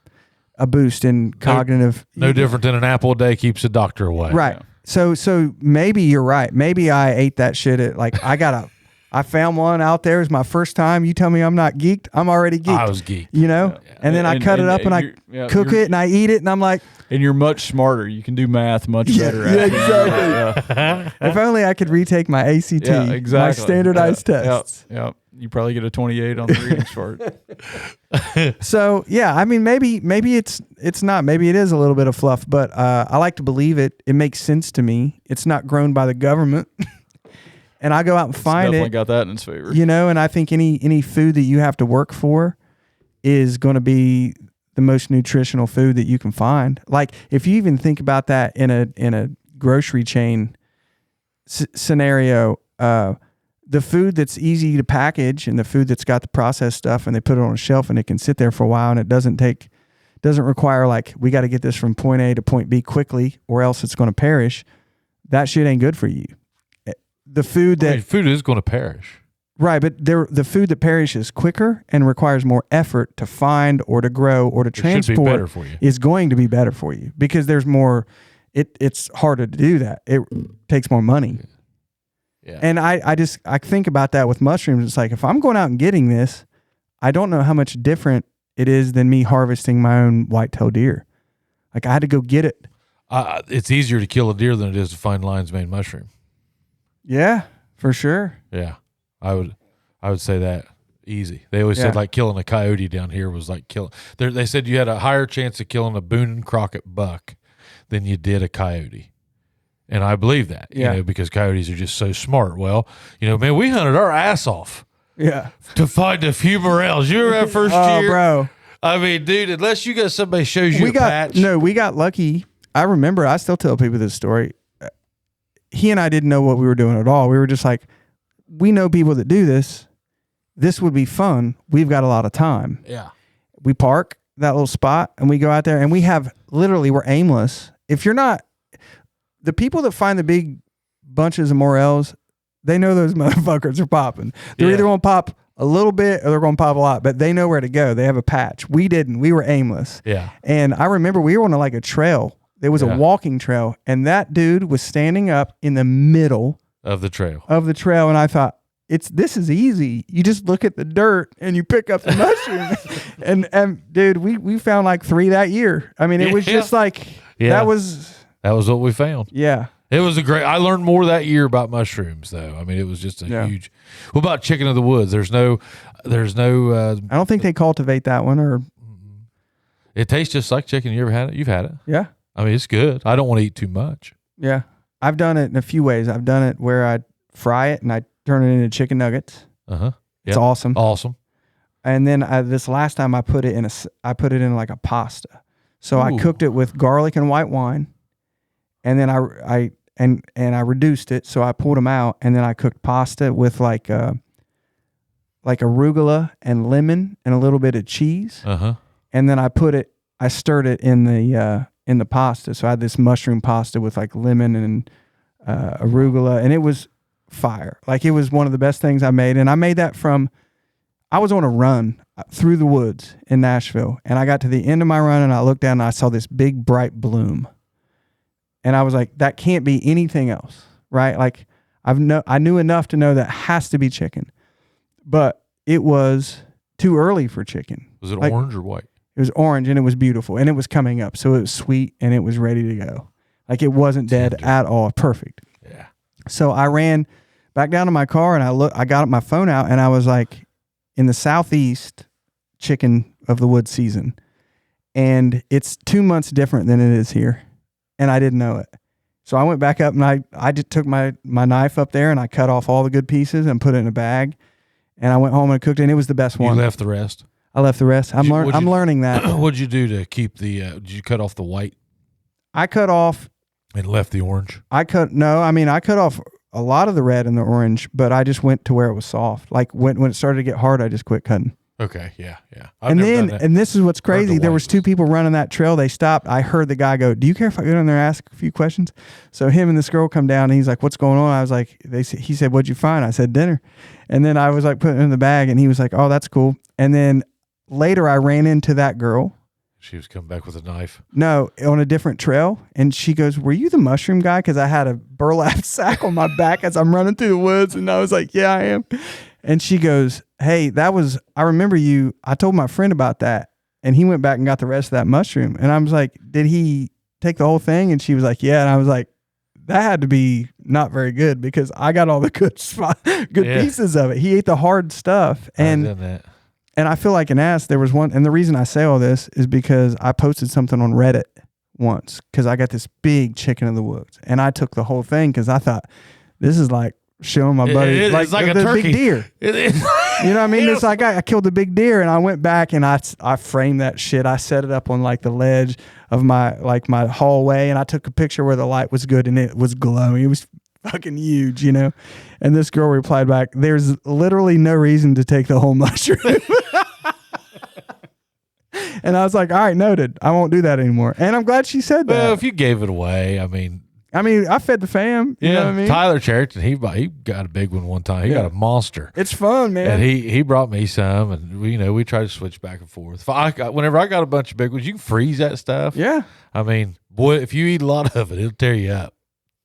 boost in cognitive. No different than an apple a day keeps the doctor away. Right. Yeah. So maybe you're right. Maybe I ate that shit at I found one out there. It was my first time. You tell me I'm not geeked. I'm already geeked. I was geeked. You know? Yeah. And then I cut it up and I cook it and I eat it and I'm like, and you're much smarter. You can do math much better. yeah, at it. exactly. Yeah. if only I could retake my ACT, Yeah, exactly. my standardized tests. Yeah. You probably get a 28 on the reading chart. So yeah, I mean, maybe it's not. Maybe it is a little bit of fluff, but I like to believe it. It makes sense to me. It's not grown by the government, and I go out and find Definitely it. got that in its favor. You know, and I think any food that you have to work for is going to be the most nutritional food that you can find. Like if you even think about that in a grocery chain scenario, the food that's easy to package and the food that's got the processed stuff and they put it on a shelf and it can sit there for a while and it doesn't require like, we got to get this from point A to point B quickly or else it's going to perish. That shit ain't good for you. The food food is going to perish. Right, but the food that perishes quicker and requires more effort to find or to grow or to transport is going to be better for you because there's more. It's harder to do that. It takes more money. Yeah. And I think about that with mushrooms. It's like if I'm going out and getting this, I don't know how much different it is than me harvesting my own white-tailed deer. Like I had to go get it. It's easier to kill a deer than it is to find lion's mane mushroom. Yeah, for sure. Yeah, I would say that easy. They always said like killing a coyote down here was like killing. They said you had a higher chance of killing a Boone and Crockett buck than you did a coyote. And I believe that, you know, because coyotes are just so smart. Well, you know, man, we hunted our ass off. Yeah. To find a few morels. You remember that first year? Bro. I mean, dude, unless you got somebody shows you a patch. No, we got lucky. I remember, I still tell people this story. He and I didn't know what we were doing at all. We were just like, we know people that do this. This would be fun. We've got a lot of time. Yeah. We park that little spot and we go out there and we're aimless. If you're not, the people that find the big bunches of morels, they know those motherfuckers are popping. They're either going to pop a little bit or they're going to pop a lot, but they know where to go. They have a patch. We didn't. We were aimless. Yeah. And I remember we were on like a trail. There was a walking trail and that dude was standing up in the middle of the trail. And I thought, this is easy. You just look at the dirt and you pick up the mushroom. and dude, we found like 3 that year. I mean, it was just like, that was what we found. Yeah. It was I learned more that year about mushrooms though. I mean, it was just a huge, what about chicken of the woods? There's no, I don't think they cultivate that one or. It tastes just like chicken. You ever had it? You've had it. Yeah. I mean, it's good. I don't want to eat too much. Yeah. I've done it in a few ways. I've done it where I fry it and I turn it into chicken nuggets. Uh-huh. It's awesome. Awesome. And then this last time I put it in like a pasta. So I cooked it with garlic and white wine. And then I reduced it. So I pulled them out and then I cooked pasta with like arugula and lemon and a little bit of cheese. Uh-huh. And then I stirred it in the pasta. So I had this mushroom pasta with like lemon and arugula, and it was fire. Like it was one of the best things I made. And I made that I was on a run through the woods in Nashville, and I got to the end of my run and I looked down and I saw this big bright bloom. And I was like, that can't be anything else, right? Like I knew enough to know that has to be chicken, but it was too early for chicken. Was it like, orange or white? It was orange and it was beautiful and it was coming up. So it was sweet and it was ready to go. Like it wasn't dead at all. Perfect. Yeah. So I ran back down to my car and I got my phone out and I was like, in the Southeast, chicken of the wood season. And it's 2 months different than it is here. And I didn't know it. So I went back up and I just took my knife up there and I cut off all the good pieces and put it in a bag. And I went home and cooked it and it was the best one. You left the rest? I left the rest. I'm learning that. What'd you do to keep did you cut off the white? I cut off. And left the orange? I cut off a lot of the red and the orange, but I just went to where it was soft. Like when it started to get hard, I just quit cutting. Okay, yeah. And this is what's crazy. There was 2 people running that trail. They stopped. I heard the guy go, "Do you care if I go down there and ask a few questions?" So him and this girl come down and he's like, "What's going on?" I was like, he said, "What'd you find?" I said, "Dinner." And then I was like putting it in the bag and he was like, "Oh, that's cool." And then later I ran into that girl. She was coming back with a knife. No, on a different trail. And she goes, "Were you the mushroom guy?" Because I had a burlap sack on my back as I'm running through the woods. And I was like, "Yeah, I am." And she goes, "Hey, I remember you. I told my friend about that. And he went back and got the rest of that mushroom." And I was like, "Did he take the whole thing?" And she was like, "Yeah." And I was like, that had to be not very good because I got all the good pieces of it. He ate the hard stuff. And I feel like an ass. There was one, and the reason I say all this is because I posted something on Reddit once because I got this big chicken of the woods, and I took the whole thing because I thought this is like showing my buddy it's like a the turkey. big deer. It is. You know what I mean? It's like I killed a big deer, and I went back and I framed that shit. I set it up on like the ledge of my hallway, and I took a picture where the light was good and it was glowing. It was fucking huge, you know? And this girl replied back, "There's literally no reason to take the whole mushroom." And I was like, all right, noted. I won't do that anymore. And I'm glad she said that. Well, if you gave it away, I mean, I fed the fam. You know what I mean? Tyler Cheriton, he got a big one time. He got a monster. It's fun, man. And he brought me some, and we tried to switch back and forth. Whenever I got a bunch of big ones, you can freeze that stuff. Yeah. I mean, boy, if you eat a lot of it, it'll tear you up.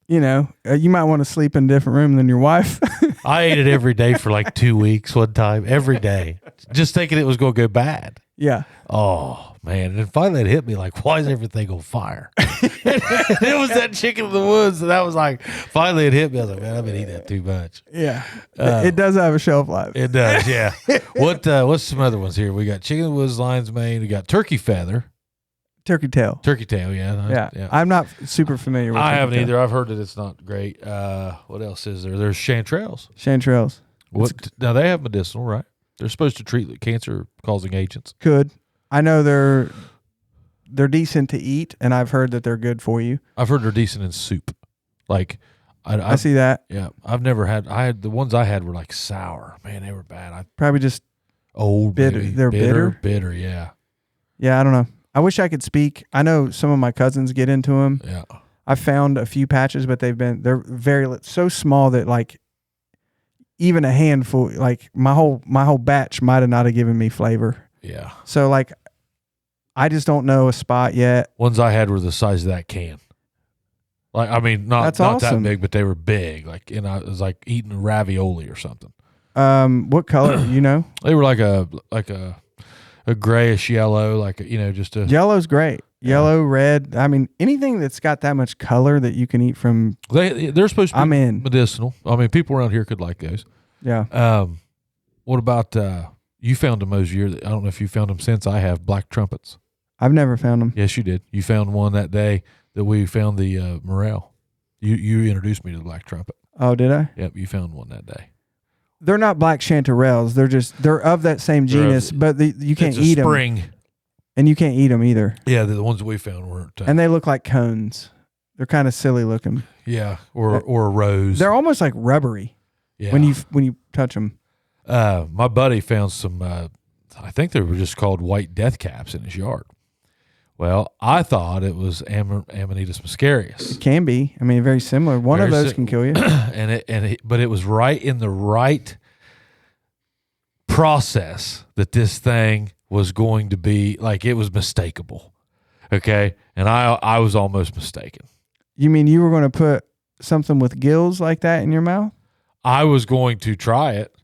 You know, you might want to sleep in a different room than your wife. I ate it every day for like 2 weeks one time, every day, just thinking it was going to go bad. Yeah. Oh, man. And then finally it hit me like, why is everything on fire? It was that chicken in the woods. And I was like, finally it hit me. I was like, man, I've been eating that too much. Yeah. It does have a shelf life. It does, yeah. What's some other ones here? We got chicken in the woods, lion's mane. We got turkey feather. Turkey tail. Turkey tail, yeah. Yeah. I'm not super familiar with I turkey haven't tail. either. I've heard that it's not great. What else is there? There's chanterelles. Chanterelles. Now, they have medicinal, right? They're supposed to treat cancer-causing agents. Could. I know they're decent to eat, and I've heard that they're good for you. I've heard they're decent in soup. Like, I see that. Yeah, I've never had. The ones I had were like sour. Man, they were bad. Probably just old, bitter. maybe. They're bitter. Bitter, yeah. Yeah, I don't know. I wish I could speak. I know some of my cousins get into them. Yeah. I found a few patches, but they're very so small that like even a handful, like my whole batch might have not have given me flavor. Yeah. So like, I just don't know a spot yet. Ones I had were the size of that can. Like, I mean, not awesome. that big, but they were big. Like, and it was like eating ravioli or something. What color? You know, They were like a grayish yellow, like just a. yellow's great. Yellow, red. I mean, anything that's got that much color that you can eat from. They're supposed to be I'm in. medicinal. I mean, people around here could like those. Yeah. What about you found them those years? I don't know if you found them since. I have black trumpets. I've never found them. Yes, you did. You found one that day that we found the morel. You introduced me to the black trumpet. Oh, did I? Yep, you found one that day. They're not black chanterelles. They're of that same genus, but you can't eat them. Spring. And you can't eat them either. Yeah, the ones that we found weren't. And they look like cones. They're kind of silly looking. Yeah, or a rose. They're almost like rubbery. Yeah. When you touch them. My buddy found some. I think they were just called white death caps in his yard. Well, I thought it was Amanita muscarius. It can be. I mean, very similar. One of those can kill you. But it was right in the right process that this thing was going to be, like, it was mistakable. Okay, and I was almost mistaken. You mean you were going to put something with gills like that in your mouth? I was going to try it,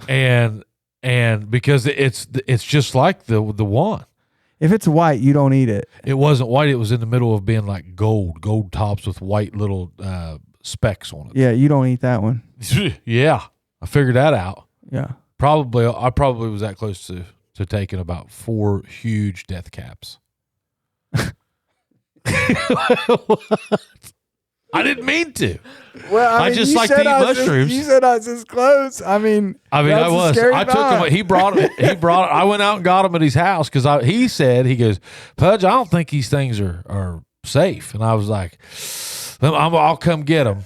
and because it's just like the one. If it's white, you don't eat it. It wasn't white. It was in the middle of being like gold tops with white little specks on it. Yeah, you don't eat that one. Yeah, I figured that out. Yeah. I probably was that close to taking about 4 huge death caps. I didn't mean to. Well, I just like to eat mushrooms. You said I was this close. I mean, I was. I took him. He brought it. I went out and got him at his house because he goes, Pudge, I don't think these things are safe. And I was like, I'll come get them.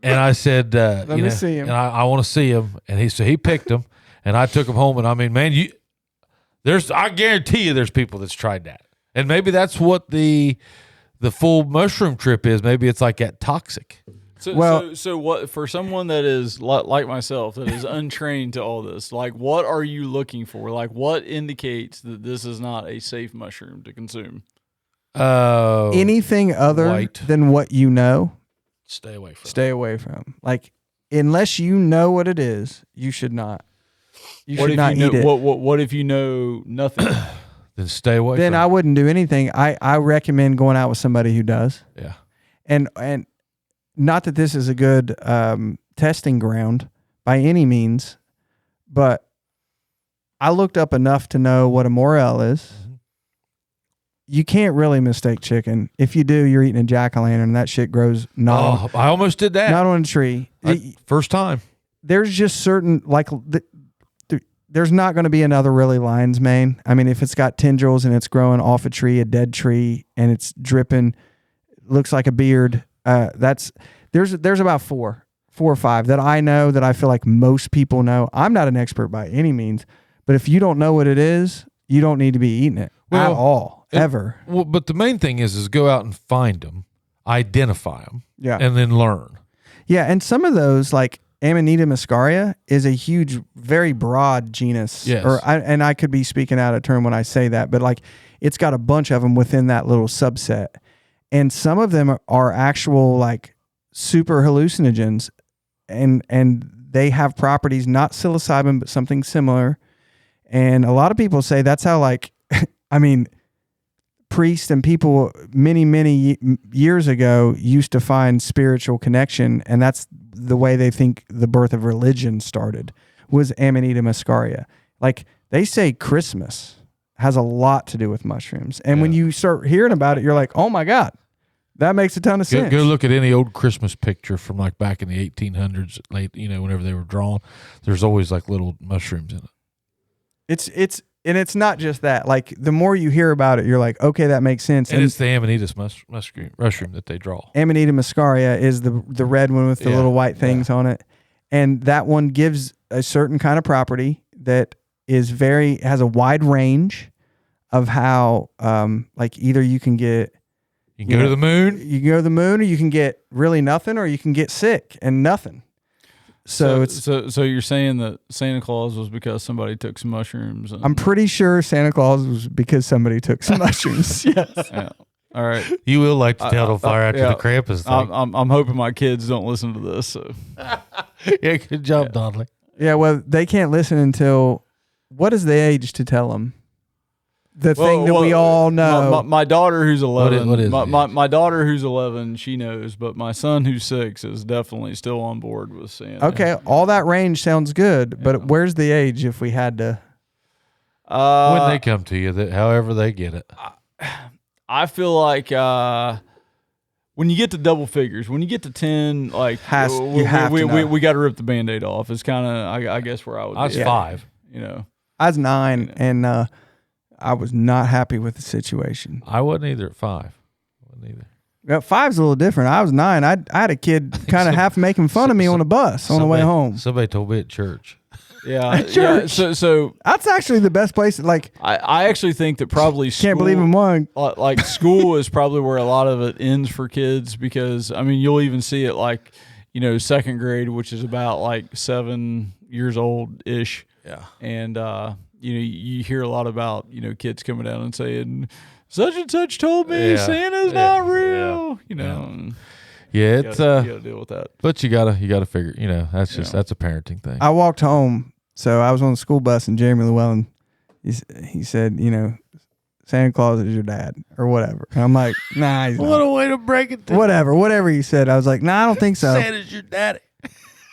And I said, let me see him. And I want to see him. And he picked them, and I took them home. And I mean, man, I guarantee you, there's people that's tried that, and maybe that's what the full mushroom trip is. Maybe it's like that toxic. So what for someone that is like myself, that is untrained to all this, like, what are you looking for? Like, what indicates that this is not a safe mushroom to consume? Anything other than what you know, stay away from. Stay away from. Like, unless you know what it is, you should not. You should not eat it. What if you know nothing? Then stay away. Then I wouldn't do anything. I recommend going out with somebody who does. Yeah. And not that this is a good testing ground by any means, but I looked up enough to know what a morel is. Mm-hmm. You can't really mistake chicken. If you do, you're eating a jack-o'-lantern. That shit grows I almost did that. Not on a tree. First time. There's just certain, like, there's not going to be another really lion's mane. I mean, if it's got tendrils and it's growing off a tree, a dead tree, and it's dripping, looks like a beard. There's about four or five that I know, that I feel like most people know. I'm not an expert by any means, but if you don't know what it is, you don't need to be eating it at all, ever. Well, but the main thing is go out and find them, identify them, and then learn. Yeah, and some of those, like Amanita muscaria, is a huge, very broad genus. Yes. And I could be speaking out of turn when I say that, but like it's got a bunch of them within that little subset. And some of them are actual like super hallucinogens, and they have properties, not psilocybin, but something similar. And a lot of people say that's how, like, I mean, priests and people many years ago used to find spiritual connection, and that's the way they think the birth of religion started, was Amanita muscaria. Like, they say Christmas has a lot to do with mushrooms, and when you start hearing about it, you're like, oh my God, that makes a ton of sense. Go look at any old Christmas picture from like back in the 1800s, late, whenever they were drawn. There's always like little mushrooms in it. It's not just that. Like, the more you hear about it, you're like, okay, that makes sense. And it's the Amanita mushroom that they draw. Amanita muscaria is the red one with the little white things on it. And that one gives a certain kind of property that is has a wide range of how, like, either you can get... You can go to the moon? You can go to the moon, or you can get really nothing, or you can get sick and nothing. So you're saying that Santa Claus was because somebody took some mushrooms? I'm pretty sure Santa Claus was because somebody took some mushrooms. Yes. Yeah. All right. You will like to tell the fire after the Krampus thing. I'm hoping my kids don't listen to this. So. Yeah, good job, Donley. Yeah, well, they can't listen until... What is the age to tell them? Thing that we all know. My daughter, who's 11, what is my daughter, who's 11, she knows, but my son, who's 6, is definitely still on board with Santa. Okay, all that range sounds good, but where's the age if we had to? When they come to you, however they get it. I feel like when you get to double figures, when you get to 10, like we got to rip the Band-Aid off. It's kind of, I guess, where I would. I was 5. I was 9, and I was not happy with the situation. I wasn't either at 5. I wasn't either. Yeah, 5's a little different. I was 9. I had a kid kind of half making fun of me on a bus on the way home. Somebody told me at church. Yeah, at church. Yeah, so that's actually the best place. Like, I actually think that probably can't believe in one. Like school is probably where a lot of it ends for kids, because I mean you'll even see it like second grade, which is about like 7 years old ish. Yeah, and you hear a lot about kids coming down and saying such and such told me Santa's not real. Yeah, it's you gotta deal with that. But you gotta figure. That's just that's a parenting thing. I walked home, so I was on the school bus, and Jeremy Llewellyn, he said, Santa Claus is your dad or whatever. And I'm like, nah. He's what not. A way to break it down. Whatever he said. I was like, nah, I don't think so. Santa's your daddy.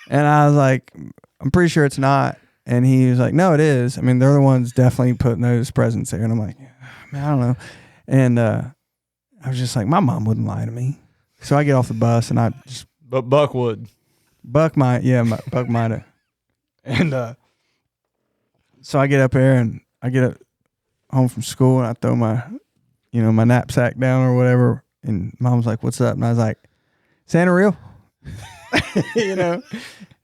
And I was like, I'm pretty sure it's not. And he was like, no, it is. I mean, they're the ones definitely putting those presents there. And I'm like, man, I don't know. And I was just like, my mom wouldn't lie to me. So I get off the bus and I just... But Buck would. Buck might have. And so I get up there and I get home from school and I throw my, my knapsack down or whatever. And Mom's like, what's up? And I was like, Santa real?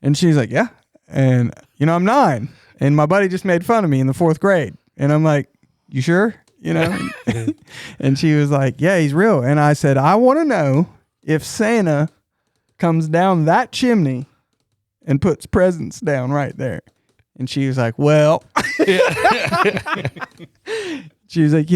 And she's like, yeah. And, I'm 9. And my buddy just made fun of me in the 4th grade. And I'm like, you sure? And she was like, yeah, he's real. And I said, I want to know if Santa comes down that chimney and puts presents down right there. And she was like, well, she was like,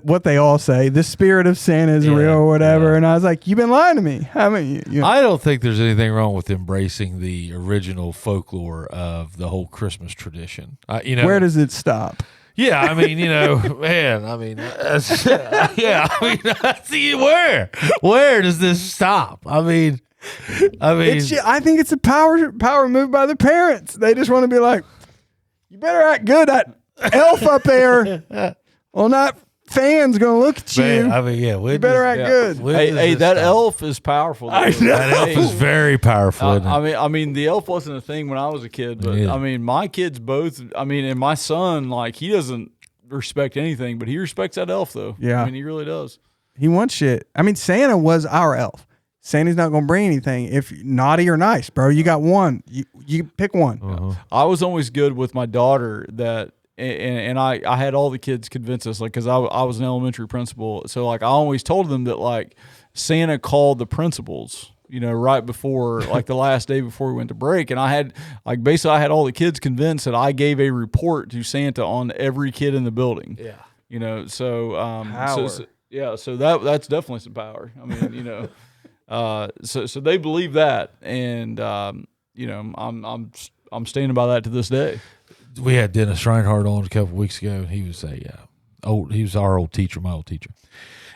what they all say, the spirit of Santa is real or whatever. Yeah. And I was like, you've been lying to me. I mean, I don't think there's anything wrong with embracing the original folklore of the whole Christmas tradition. Where does it stop? Yeah, I mean, man, I mean, see, where does this stop? I mean, I think it's a power move by the parents. They just want to be like, you better act good, that elf up there. Well, not fan's gonna look at you. Man, I mean, yeah, You better act good. Hey, that elf is powerful. I know. That elf is very powerful. isn't it? I mean, the elf wasn't a thing when I was a kid, but Yeah. I mean, my kids both. I mean, and my son, like, he doesn't respect anything, but he respects that elf, though. Yeah. I mean, he really does. He wants shit. I mean, Santa was our elf. Santa's not gonna bring anything if naughty or nice, bro. You got one. You pick one. I was always good with my daughter that. And I had all the kids convince us, like, because I was an elementary principal, so like I always told them that like Santa called the principals, you know, right before like the last day before we went to break, and I had like basically I had all the kids convinced that I gave a report to Santa on every kid in the building. Yeah. You know, so Power. so that's definitely some power. I mean, you know, so they believe that, and you know, I'm standing by that to this day. We had Dennis Reinhardt on a couple of weeks ago, and he was he was our old teacher, my old teacher,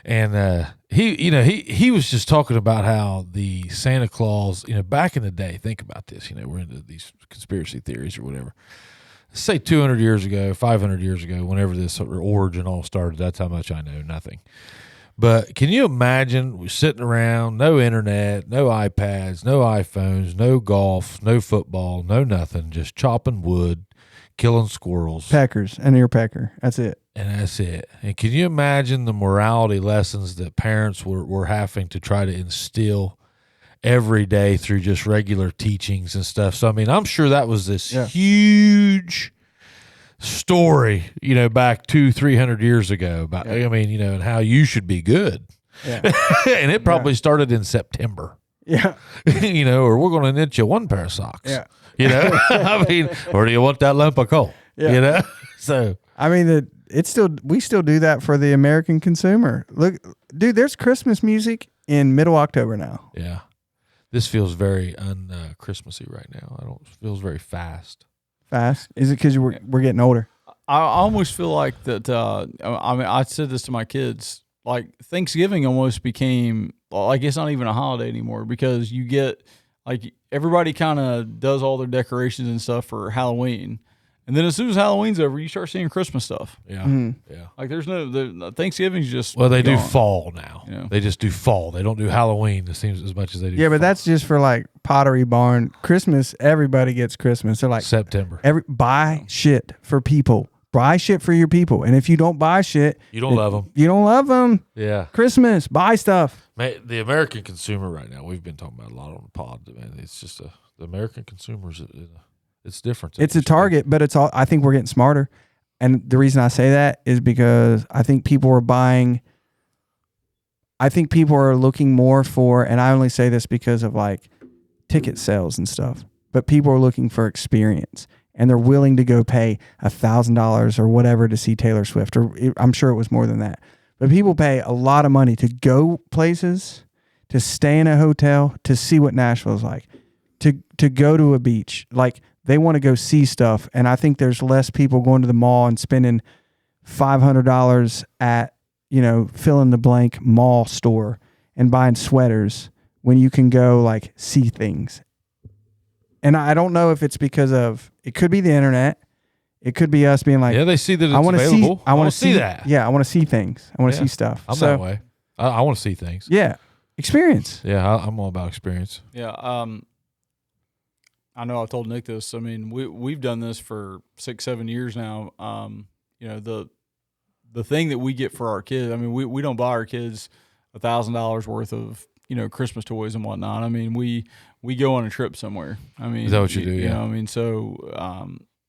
and he was just talking about how the Santa Claus, you know, back in the day. Think about this, you know, we're into these conspiracy theories or whatever. Say 200 years ago, 500 years ago, whenever this origin all started. That's how much I know. Nothing. But can you imagine we're sitting around, no internet, no iPads, no iPhones, no golf, no football, no nothing, just chopping wood, killing squirrels. Peckers, an ear pecker. That's it. And that's it. And can you imagine the morality lessons that parents were having to try to instill every day through just regular teachings and stuff? So, I mean, I'm sure that was this huge story, you know, back 200-300 years ago about, I mean, you know, and how you should be good. Yeah. And it probably started in September. Yeah. You know, or we're going to knit you one pair of socks. Yeah. You know, I mean, or do you want that lump of coal? Yeah. You know, so I mean, we still do that for the American consumer. Look, dude, there's Christmas music in middle October now. yeah, this feels very Christmassy right now. It feels very fast. Fast? Is it because we're getting older? I almost feel like that. I mean, I said this to my kids. Like Thanksgiving almost became like it's not even a holiday anymore because you get like everybody kind of does all their decorations and stuff for Halloween, and then as soon as Halloween's over, you start seeing Christmas stuff. Yeah, yeah. Like there's no Thanksgiving's just Well, they do gone. fall now. Yeah. They just do fall. They don't do Halloween. It seems as much as they do. Yeah, but fall. that's just for like Pottery Barn. Christmas, everybody gets Christmas. They're like, September. buy shit for people. Buy shit for your people. And if you don't buy shit, You don't love them. you don't love them. Yeah. Christmas, buy stuff. Man, the American consumer right now, we've been talking about a lot on the pod, man. It's just the American consumers, it's different. It's a target, but it's all. I think we're getting smarter. And the reason I say that is because I think people are buying. I think people are looking more for, and I only say this because of like ticket sales and stuff, but people are looking for experience. And they're willing to go pay $1,000 or whatever to see Taylor Swift, or I'm sure it was more than that. But people pay a lot of money to go places, to stay in a hotel, to see what Nashville's like, to go to a beach. Like they want to go see stuff, and I think there's less people going to the mall and spending $500 at fill in the blank mall store and buying sweaters when you can go like see things. And I don't know if it's because of, it could be the internet. It could be us being like, yeah, they see that it's I want to available. see, I want to see that. Yeah, I want to see things. I want to Yeah. see stuff. I'm that way. I want to see things. Yeah, experience. Yeah, I'm all about experience. Yeah. I know I've told Nick this. I mean, we've done this for 6-7 years now. You know, the thing that we get for our kids, I mean, we don't buy our kids $1,000 worth of, Christmas toys and whatnot. I mean, we go on a trip somewhere. I mean, Is that what you do? You Yeah. know, I mean, so,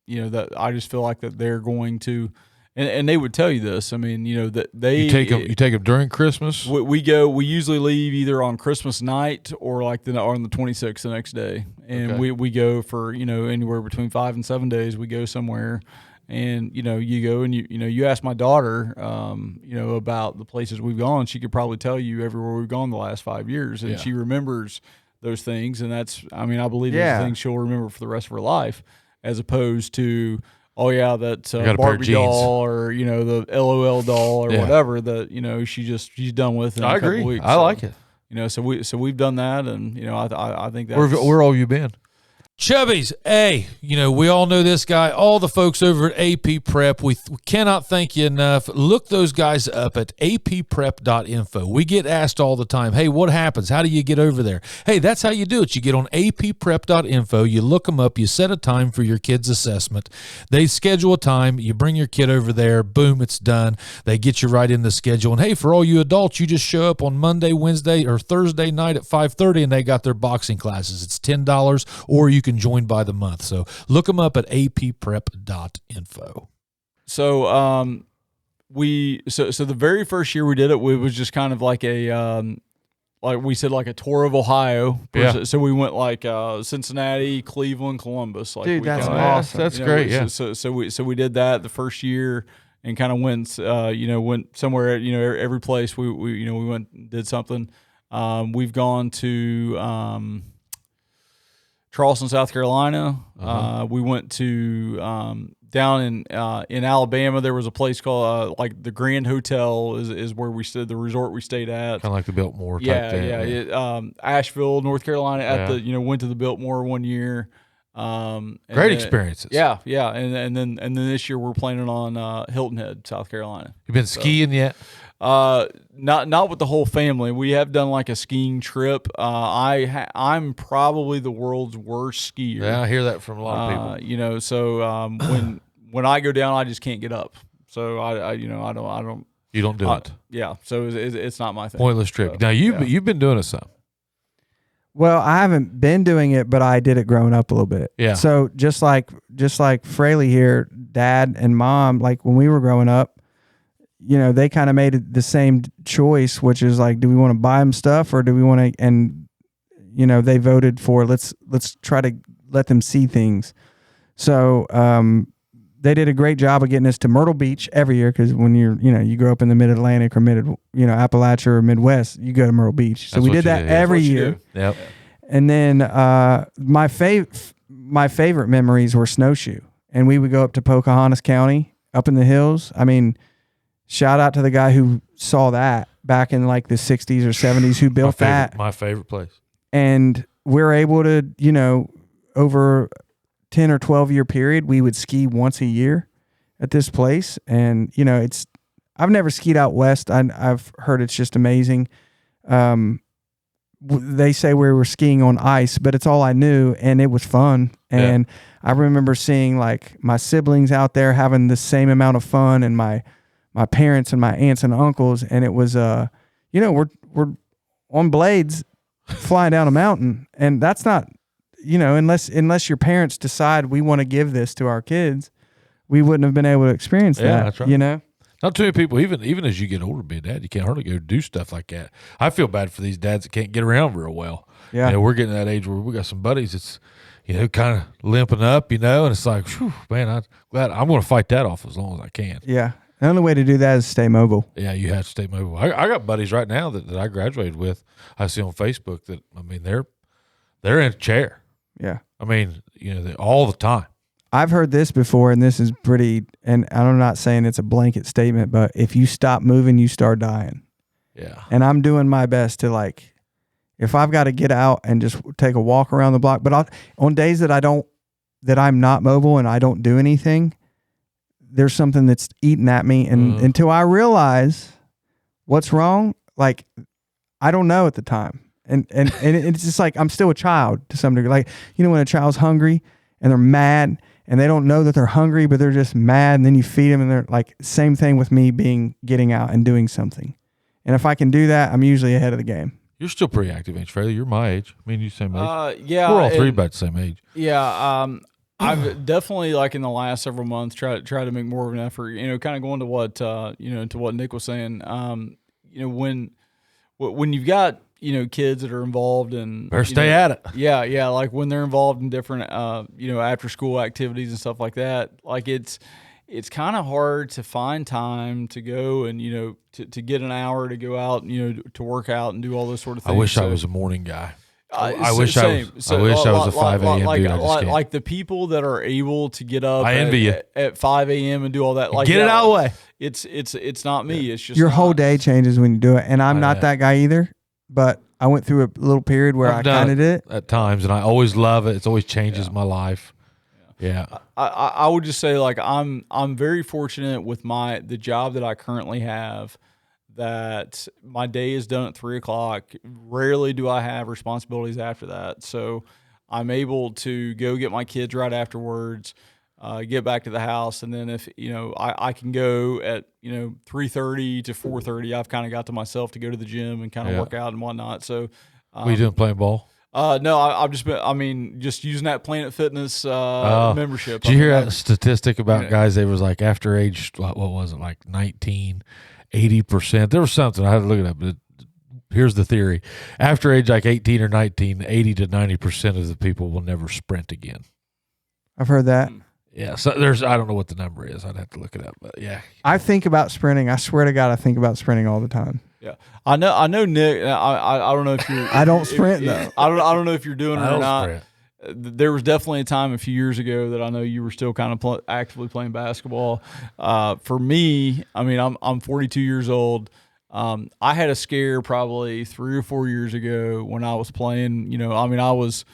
that I just feel like that they're going to, and they would tell you this. I mean, that they You take them during Christmas. We usually leave either on Christmas night or like on the 26th the next day. And Okay. we go for, anywhere between 5 and 7 days. We go somewhere and, you go and you ask my daughter, about the places we've gone. She could probably tell you everywhere we've gone the last 5 years. And Yeah. she remembers those things. And that's, I believe Yeah. those things she'll remember for the rest of her life, as opposed to, oh yeah, that got a pair of Barbie jeans. doll or, the LOL doll or Yeah. whatever that, she's done with in I a couple agree. weeks. I like it. So we've done that, and I think that's Where all you been? Chubbies, hey, we all know this guy. All the folks over at AP Prep, we cannot thank you enough. Look those guys up at apprep.info. We get asked all the time, hey, what happens? How do you get over there? Hey, that's how you do it. You get on apprep.info, you look them up, you set a time for your kid's assessment. They schedule a time, you bring your kid over there, boom, it's done. They get you right in the schedule. And hey, for all you adults, you just show up on Monday, Wednesday, or Thursday night at 5:30, and they got their boxing classes. It's $10, or you can join by the month. So look them up at apprep.info. So so the very first year we did it, it was just kind of like a like we said, like a tour of Ohio. Yeah. So we went like Cincinnati, Cleveland, Columbus. Like Dude, that's kinda, awesome. That's great. Yeah. So we did that the first year and kind of went went somewhere. Every place we went and did something. We've gone to Charleston, South Carolina. We went to down in Alabama. There was a place called like the Grand Hotel is where we stayed. The resort we stayed at, Kind of like the Biltmore type thing. Asheville, North Carolina. Went to the Biltmore one year. Great experiences. Yeah, and then this year we're planning on Hilton Head, South Carolina. You been skiing yet? Not with the whole family. We have done like a skiing trip. I'm probably the world's worst skier. Yeah, I hear that from a lot of people. So when I go down, I just can't get up. So I don't. You don't do it. Yeah. So it's not my thing. Pointless trip. So, Now you've been doing it some. Well, I haven't been doing it, but I did it growing up a little bit. Yeah. So just like Fraley here, Dad and Mom, like when we were growing up, they kind of made the same choice, which is like, do we want to buy them stuff or do we want to? And they voted for let's try to let them see things. So they did a great job of getting us to Myrtle Beach every year because when you grow up in the Mid Atlantic or Appalachia or Midwest, you go to Myrtle Beach. So we did that every year. Yep. And then my favorite memories were snowshoe, and we would go up to Pocahontas County up in the hills. I mean, shout out to the guy who saw that back in like the 60s or 70s who built that. My favorite place. And we're able to, over 10 or 12 year period, we would ski once a year at this place. And, I've never skied out west. I've heard it's just amazing. They say we were skiing on ice, but it's all I knew, and it was fun. And I remember seeing like my siblings out there having the same amount of fun, and my parents and my aunts and uncles, and it was we're on blades flying down a mountain, and that's not unless your parents decide we want to give this to our kids, we wouldn't have been able to experience that. That's right. Not too many people, even as you get older, be a dad, you can't hardly go do stuff like that. I feel bad for these dads that can't get around real well. Yeah. We're getting to that age where we got some buddies that's, kind of limping up, and it's like, whew, man, I'm glad I'm going to fight that off as long as I can. Yeah. The only way to do that is stay mobile. Yeah, you have to stay mobile. I got buddies right now that I graduated with. I see on Facebook that, they're in a chair. Yeah. All the time. I've heard this before, and this is pretty, and I'm not saying it's a blanket statement, but if you stop moving, you start dying. Yeah. And I'm doing my best to if I've got to get out and just take a walk around the block, but on days that I'm not mobile and I don't do anything, there's something that's eating at me. And until I realize what's wrong, I don't know at the time. And it's just like, I'm still a child to some degree. When a child's hungry and they're mad and they don't know that they're hungry, but they're just mad, and then you feed them, and they're like, same thing with me getting out and doing something. And if I can do that, I'm usually ahead of the game. You're still pretty active age, Fraley. You're my age. You same age. Yeah. We're all three about the same age. Yeah. I've definitely in the last several months tried to make more of an effort, kind of going to what, to what Nick was saying. When you've got, kids that are involved in, better stay at it. Yeah. Yeah. Like when they're involved in different, after school activities and stuff like that, it's kind of hard to find time to go and, to get an hour to go out, to work out and do all those sort of things. I wish I was a morning guy. I wish I was a 5 a.m. dude. I just can't. Like the people that are able to get up I envy you. At 5 a.m. and do all that. Get it out of the way. It's not me. It's just your whole day changes when you do it. And I'm not that guy either. but I went through a little period where I kind of did it at times, and I always love it. It's always changes my life. Yeah. I would just say, like, I'm very fortunate with the job that I currently have, that my day is done at 3:00. Rarely do I have responsibilities after that. So I'm able to go get my kids right afterwards, get back to the house. And then if, I can go at, 3:30 to 4:30, I've kind of got to myself to go to the gym and kind of work out and whatnot. So, What are you doing, playing ball? No, I've just been, just using that Planet Fitness membership. Did you hear that statistic about guys? They was like after age, what was it, like 19, 80%. There was something, I had to look it up, but here's the theory. After age like 18 or 19, 80 to 90% of the people will never sprint again. I've heard that. Yeah, so I don't know what the number is. I'd have to look it up, but yeah. I think about sprinting. I swear to God, I think about sprinting all the time. Yeah, I know, Nick. I don't know if you're. I don't sprint though. I don't know if you're doing it or not. Sprint. There was definitely a time a few years ago that I know you were still kind of actively playing basketball. For me, I mean, I'm 42 years old. I had a scare probably 3 or 4 years ago when I was playing. I was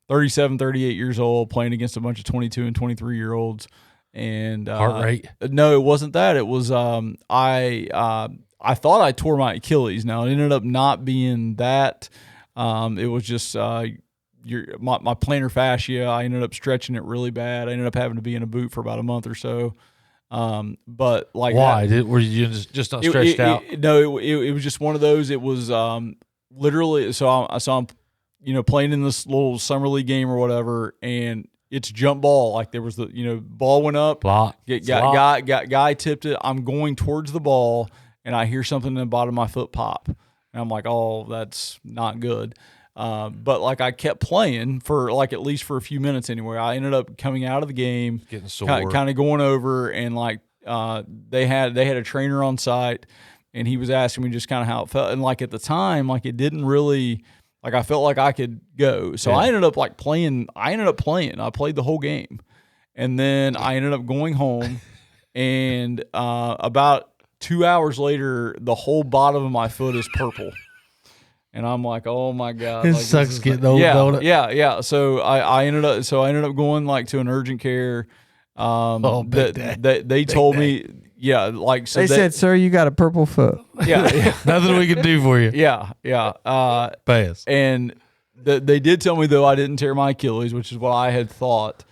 37, 38 years old playing against a bunch of 22 and 23-year-olds. And heart rate? No, it wasn't that. It was I thought I tore my Achilles. Now, it ended up not being that. It was just my plantar fascia. I ended up stretching it really bad. I ended up having to be in a boot for about a month or so. But like, why? Were you just not stretched out? No, it was just one of those. It was literally. So I'm playing in this little summer league game or whatever, and it's jump ball. Like there was the ball went up, block. Guy tipped it. I'm going towards the ball, and I hear something in the bottom of my foot pop, and I'm like, oh, that's not good. But like I kept playing for like at least for a few minutes anyway. I ended up coming out of the game, getting sore, kind of going over, and like they had a trainer on site, and he was asking me just kind of how it felt. And like at the time, like it didn't really, like I felt like I could go. So I ended up playing. I played the whole game, and then I ended up going home, and about 2 hours later, the whole bottom of my foot is purple. And I'm like, oh my God. It sucks getting old, don't it? Yeah. So I ended up going like to an urgent care. They told me, so they said, sir, you got a purple foot. Yeah. Nothing we can do for you. Yeah. Pay us. And they did tell me, though, I didn't tear my Achilles, which is what I had thought.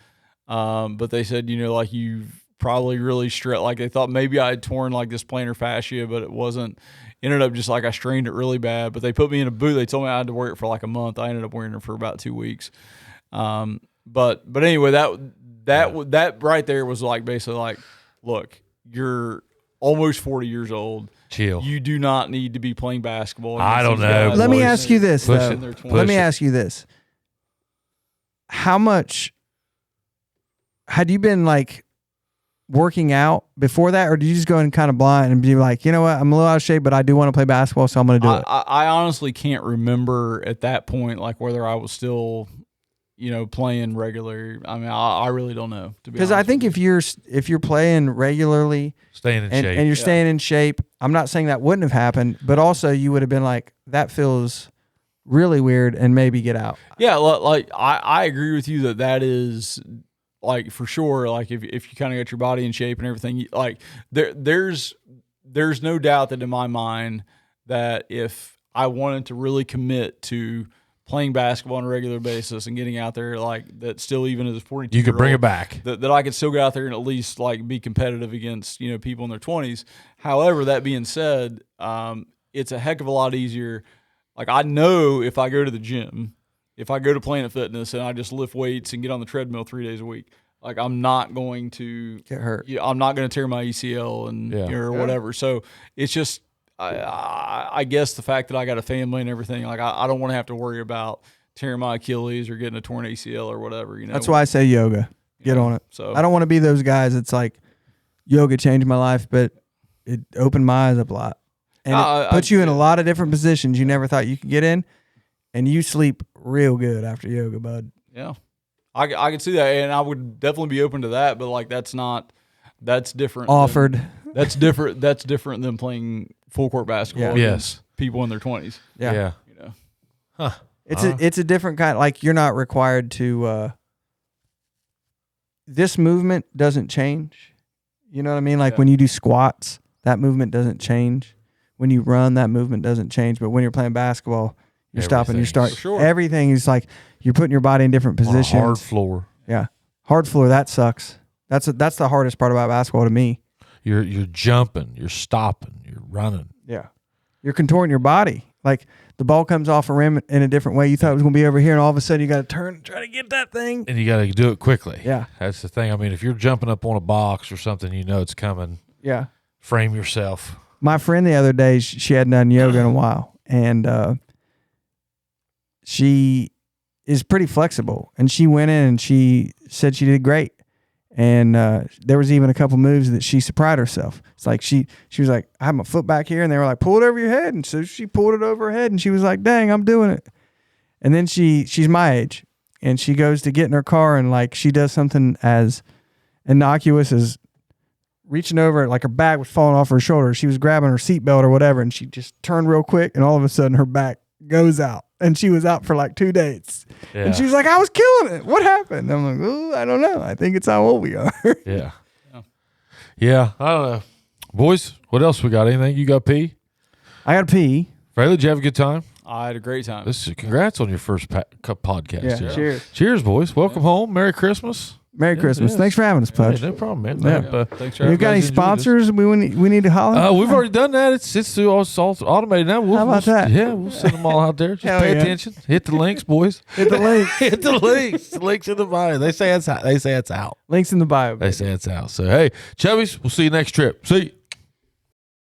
But they said, like you've probably really stretched, like they thought maybe I had torn like this plantar fascia, but it wasn't. Ended up just like I strained it really bad, but they put me in a boot. They told me I had to wear it for like a month. I ended up wearing it for about 2 weeks. But anyway, that right there was like basically like, look, you're almost 40 years old. Chill. You do not need to be playing basketball. I don't know. Let me ask you this, though. Let me ask you this. How much had you been like working out before that, or did you just go in kind of blind and be like, you know what, I'm a little out of shape, but I do want to play basketball, so I'm going to do it? I honestly can't remember at that point, like whether I was still, playing regular. I mean, I really don't know, to be honest. Because I think if you're playing regularly, staying in shape, and you're staying in shape, I'm not saying that wouldn't have happened, but also you would have been like, that feels really weird, and maybe get out. Yeah, like I agree with you that is. Like for sure, like if you kind of got your body in shape and everything, like there's no doubt that in my mind that if I wanted to really commit to playing basketball on a regular basis and getting out there, like that still even as a 42, you could bring it back. That I could still get out there and at least like be competitive against people in their 20s. However, that being said, it's a heck of a lot easier. Like I know if I go to the gym. If I go to Planet Fitness and I just lift weights and get on the treadmill 3 days a week, like I'm not going to get hurt. I'm not going to tear my ACL and or whatever. So it's just, I guess the fact that I got a family and everything, like I don't want to have to worry about tearing my Achilles or getting a torn ACL or whatever. That's why I say yoga. Get on it. So I don't want to be those guys that's like, yoga changed my life, but it opened my eyes up a lot. And it puts you in a lot of different positions you never thought you could get in. And you sleep real good after yoga, bud. Yeah. I can see that, and I would definitely be open to that, but like that's different. Offered. That's different than playing full court basketball against people in their 20s. Yeah. It's a different kind. Like you're not required to. This movement doesn't change. You know what I mean? Like when you do squats, that movement doesn't change. When you run, that movement doesn't change. But when you're playing basketball, you're stopping. You start. Sure. Everything is like you're putting your body in different positions. On a hard floor. Yeah, hard floor. That sucks. That's the hardest part about basketball to me. You're jumping. You're stopping. You're running. Yeah, you're contorting your body. Like the ball comes off a rim in a different way. You thought it was going to be over here, and all of a sudden you got to turn and try to get that thing. And you got to do it quickly. Yeah. That's the thing. I mean, if you're jumping up on a box or something, you know it's coming. Yeah. Frame yourself. My friend the other day, she hadn't done yoga in a while, and she is pretty flexible. And she went in and she said she did great. And there was even a couple moves that she surprised herself. It's like she was like, I have my foot back here, and they were like, pull it over your head. And so she pulled it over her head, and she was like, dang, I'm doing it. And then she's my age, and she goes to get in her car, and like she does something as innocuous as reaching over, like her bag was falling off her shoulder. She was grabbing her seatbelt or whatever, and she just turned real quick, and all of a sudden her back goes out. And she was out for like 2 days. Yeah. And she was like, I was killing it. What happened? I'm like, oh, I don't know. I think it's how old we are. Yeah. Yeah. I don't know. Boys, what else we got? Anything? You got pee? I got to pee. Fraley, did you have a good time? I had a great time. Congrats on your first podcast. Yeah, here. cheers. Cheers, boys. Welcome home. Merry Christmas. Merry Christmas. Thanks for having us, Pudge. Hey, no problem, man. Yeah. Thanks for having You got any sponsors we need to holler? We've already done that. It's all automated now. How about that? Yeah, we'll send them all out there. Just pay attention. Hit the links, boys. Hit the links. Hit the links. The links in the bio. They say it's out. Links in the bio. They say it's out. So hey, Chubbies, we'll see you next trip. See you.